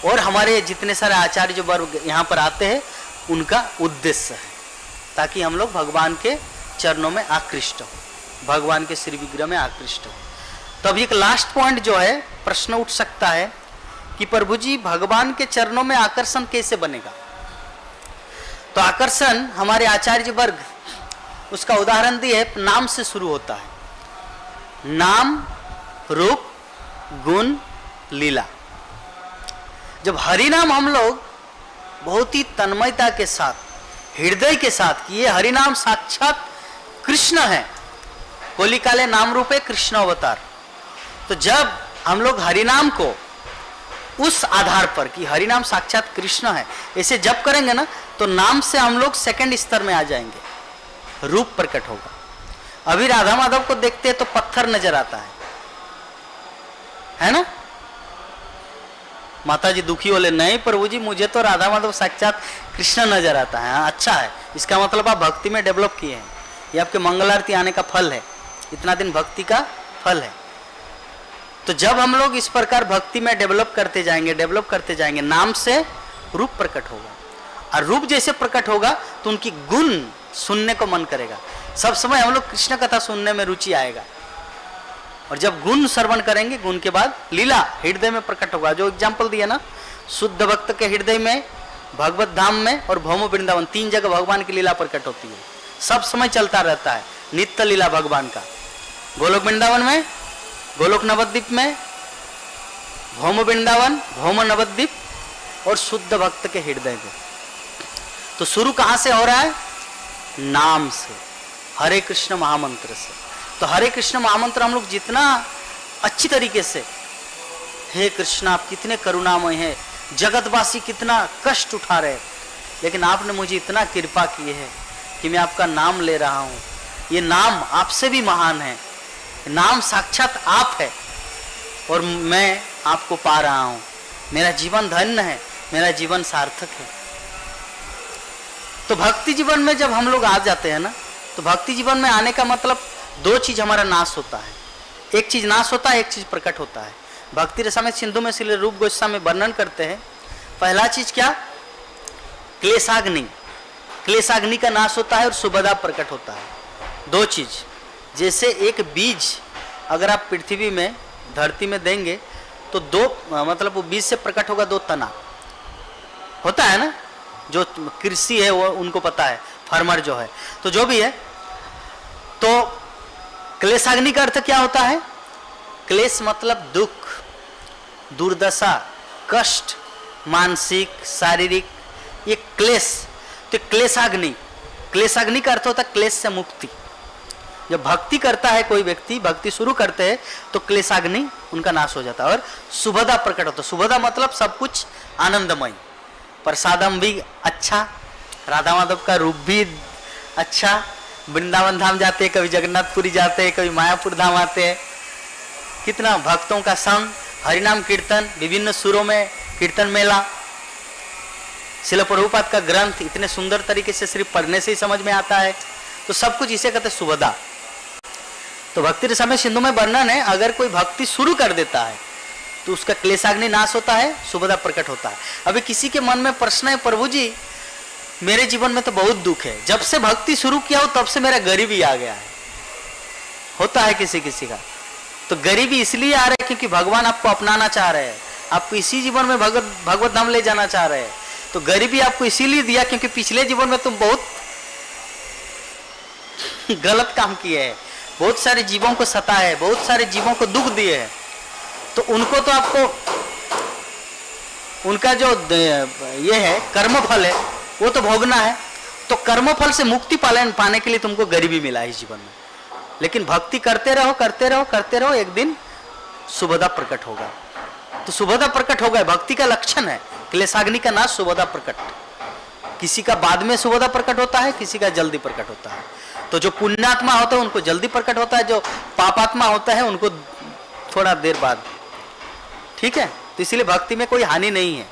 और हमारे जितने सारे आचार्य जो वर्ग यहाँ पर आते हैं उनका उद्देश्य है, ताकि हम लोग भगवान के चरणों में आकृष्ट हो, भगवान के श्री विग्रह में आकृष्ट हो। तो अब एक लास्ट पॉइंट जो है, प्रश्न उठ सकता है कि प्रभु जी भगवान के चरणों में आकर्षण कैसे बनेगा? तो आकर्षण हमारे आचार्य वर्ग उसका उदाहरण दिए, नाम से शुरू होता है। नाम, रूप, गुण, लीला। जब हरि नाम हम लोग बहुत ही तन्मयता के साथ, हृदय के साथ कि ये हरि नाम साक्षात कृष्ण है, कोली काले नाम रूपे कृष्ण अवतार, तो जब हम लोग हरि नाम को उस आधार पर कि हरि नाम साक्षात कृष्ण है ऐसे जब करेंगे ना, तो नाम से हम लोग सेकंड स्तर में आ जाएंगे, रूप प्रकट होगा। अभी राधा माधव को देखते हैं तो पत्थर नजर आता है ना? माता जी दुखी बोले, नहीं प्रभु जी मुझे तो राधा माधव साक्षात कृष्ण नजर आता है। हाँ, अच्छा है, इसका मतलब आप भक्ति में डेवलप किए हैं, ये आपके मंगल आरती आने का फल है, इतना दिन भक्ति का फल है। तो जब हम लोग इस प्रकार भक्ति में डेवलप करते जाएंगे, नाम से रूप प्रकट होगा, और रूप जैसे प्रकट होगा तो उनकी गुण सुनने को मन करेगा। सब समय हम लोग कृष्ण कथा सुनने में रुचि आएगा, और जब गुण श्रवण करेंगे, गुण के बाद लीला हृदय में प्रकट होगा। जो एग्जाम्पल दिया ना, शुद्ध भक्त के हृदय में, भगवत धाम में और भौम वृंदावन, 3 जगह भगवान की लीला प्रकट होती है, सब समय चलता रहता है नित्य लीला भगवान का। गोलोक वृंदावन में, गोलोक नवद्वीप में, भौम वृंदावन, भौम नवद्वीप और शुद्ध भक्त के हृदय में। तो शुरू कहां से हो रहा है? नाम से, हरे कृष्ण महामंत्र से। तो हरे कृष्ण महामंत्र हम लोग जितना अच्छी तरीके से, हे कृष्ण आप कितने करुणामय हैं, जगतवासी कितना कष्ट उठा रहे, लेकिन आपने मुझे इतना कृपा की है कि मैं आपका नाम ले रहा हूं, ये नाम आपसे भी महान है, नाम साक्षात आप है और मैं आपको पा रहा हूं, मेरा जीवन धन्य है, मेरा जीवन सार्थक है। तो भक्ति जीवन में जब हम लोग आ जाते हैं ना, तो भक्ति जीवन में आने का मतलब 2 चीज हमारा नाश होता है, एक चीज नाश होता है, एक चीज प्रकट होता है। भक्ति रसामृत सिंधु में श्री रूप गोस्वामी वर्णन करते हैं, पहला चीज क्या? क्लेशाग्नि, क्लेशाग्नि का नाश होता है और सुभदा प्रकट होता है। 2 चीज, जैसे एक बीज अगर आप पृथ्वी में, धरती में देंगे तो 2 मतलब वो बीज से प्रकट होगा 2 तना, होता है ना, जो कृषि है वो उनको पता है, फार्मर जो है, तो जो भी है। तो क्लेशाग्नि का अर्थ क्या होता है? क्लेश मतलब दुख, दुर्दशा, कष्ट, मानसिक, शारीरिक, ये क्लेश। तो क्लेशाग्नि, क्लेशाग्नि का अर्थ होता है क्लेश से मुक्ति। जब भक्ति करता है कोई व्यक्ति, भक्ति शुरू करते हैं तो क्लेशाग्नि उनका नाश हो जाता है और सुभदा प्रकट होता है। सुभदा मतलब सब कुछ आनंदमय, प्रसादम भी अच्छा, राधा माधव का रूप भी अच्छा, वृंदावन धाम जाते हैं, कभी जगन्नाथपुरी जाते हैं, कभी मायापुर धाम आते हैं, कितना भक्तों का संग, हरिनाम कीर्तन, विभिन्न सुरों में कीर्तन मेला, श्रील प्रभुपाद का ग्रंथ इतने सुंदर तरीके से सिर्फ पढ़ने से ही समझ में आता है। तो सब कुछ इसे कहते हैं सुभदा। तो भक्ति रसामृत सिंधु में वर्णन है, अगर कोई भक्ति शुरू कर देता है तो उसका क्लेशाग्नि नाश होता है, सुभदा प्रकट होता है। अभी किसी के मन में प्रश्न है, प्रभु जी मेरे जीवन में तो बहुत दुख है, जब से भक्ति शुरू किया हो तब से मेरा गरीबी आ गया है, होता है किसी किसी का। तो गरीबी इसलिए आ रहा है क्योंकि भगवान आपको अपनाना चाह रहे हैं, आपको इसी जीवन में भगवत धाम ले जाना चाह रहे हैं। तो गरीबी आपको इसीलिए दिया क्योंकि पिछले जीवन में तुम बहुत गलत काम किए हैं, बहुत सारे जीवों को सताया है, बहुत सारे जीवों को दुख दिए हैं। तो उनको तो आपको, उनका जो ये है कर्मफल है वो तो भोगना है। तो कर्मफल से मुक्ति पाने के लिए तुमको गरीबी मिला है इस जीवन में, लेकिन भक्ति करते रहो करते रहो करते रहो, एक दिन सुभदा प्रकट होगा। तो सुभदा प्रकट होगा, भक्ति का लक्षण है। क्लेशाग्नि का नाश, सुभदा प्रकट। किसी का बाद में सुभदा प्रकट होता है, किसी का जल्दी प्रकट होता है। तो जो पुण्यात्मा होता है उनको जल्दी प्रकट होता है, जो पापात्मा होता है उनको थोड़ा देर बाद। ठीक है, तो इसलिए भक्ति में कोई हानि नहीं है।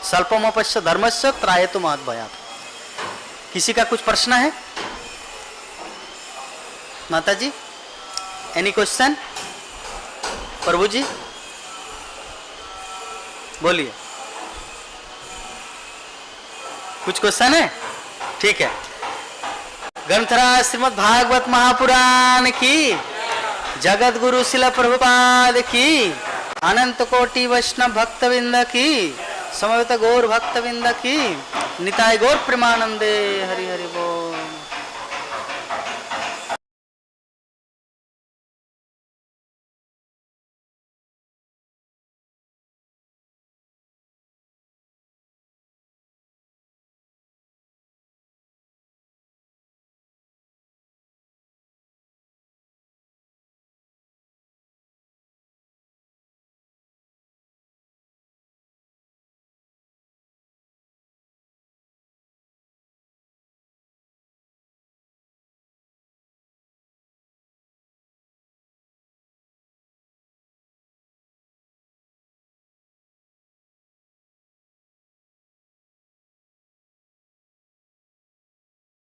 स्वल्पमपश्य धर्मस्य त्रायतु महत् भयात्। किसी का कुछ प्रश्न है? माता जी एनी क्वेश्चन? प्रभु जी बोलिए। कुछ क्वेश्चन है? ठीक है। ग्रंथराज श्रीमद् भागवत महापुराण की, जगत गुरु शिला प्रभुपाद की, अनंत कोटि वैष्णव भक्तविंद की, समवेत गौर भक्तविंद की, निताय गौर प्रेमानंदे। हरि हरि बोल।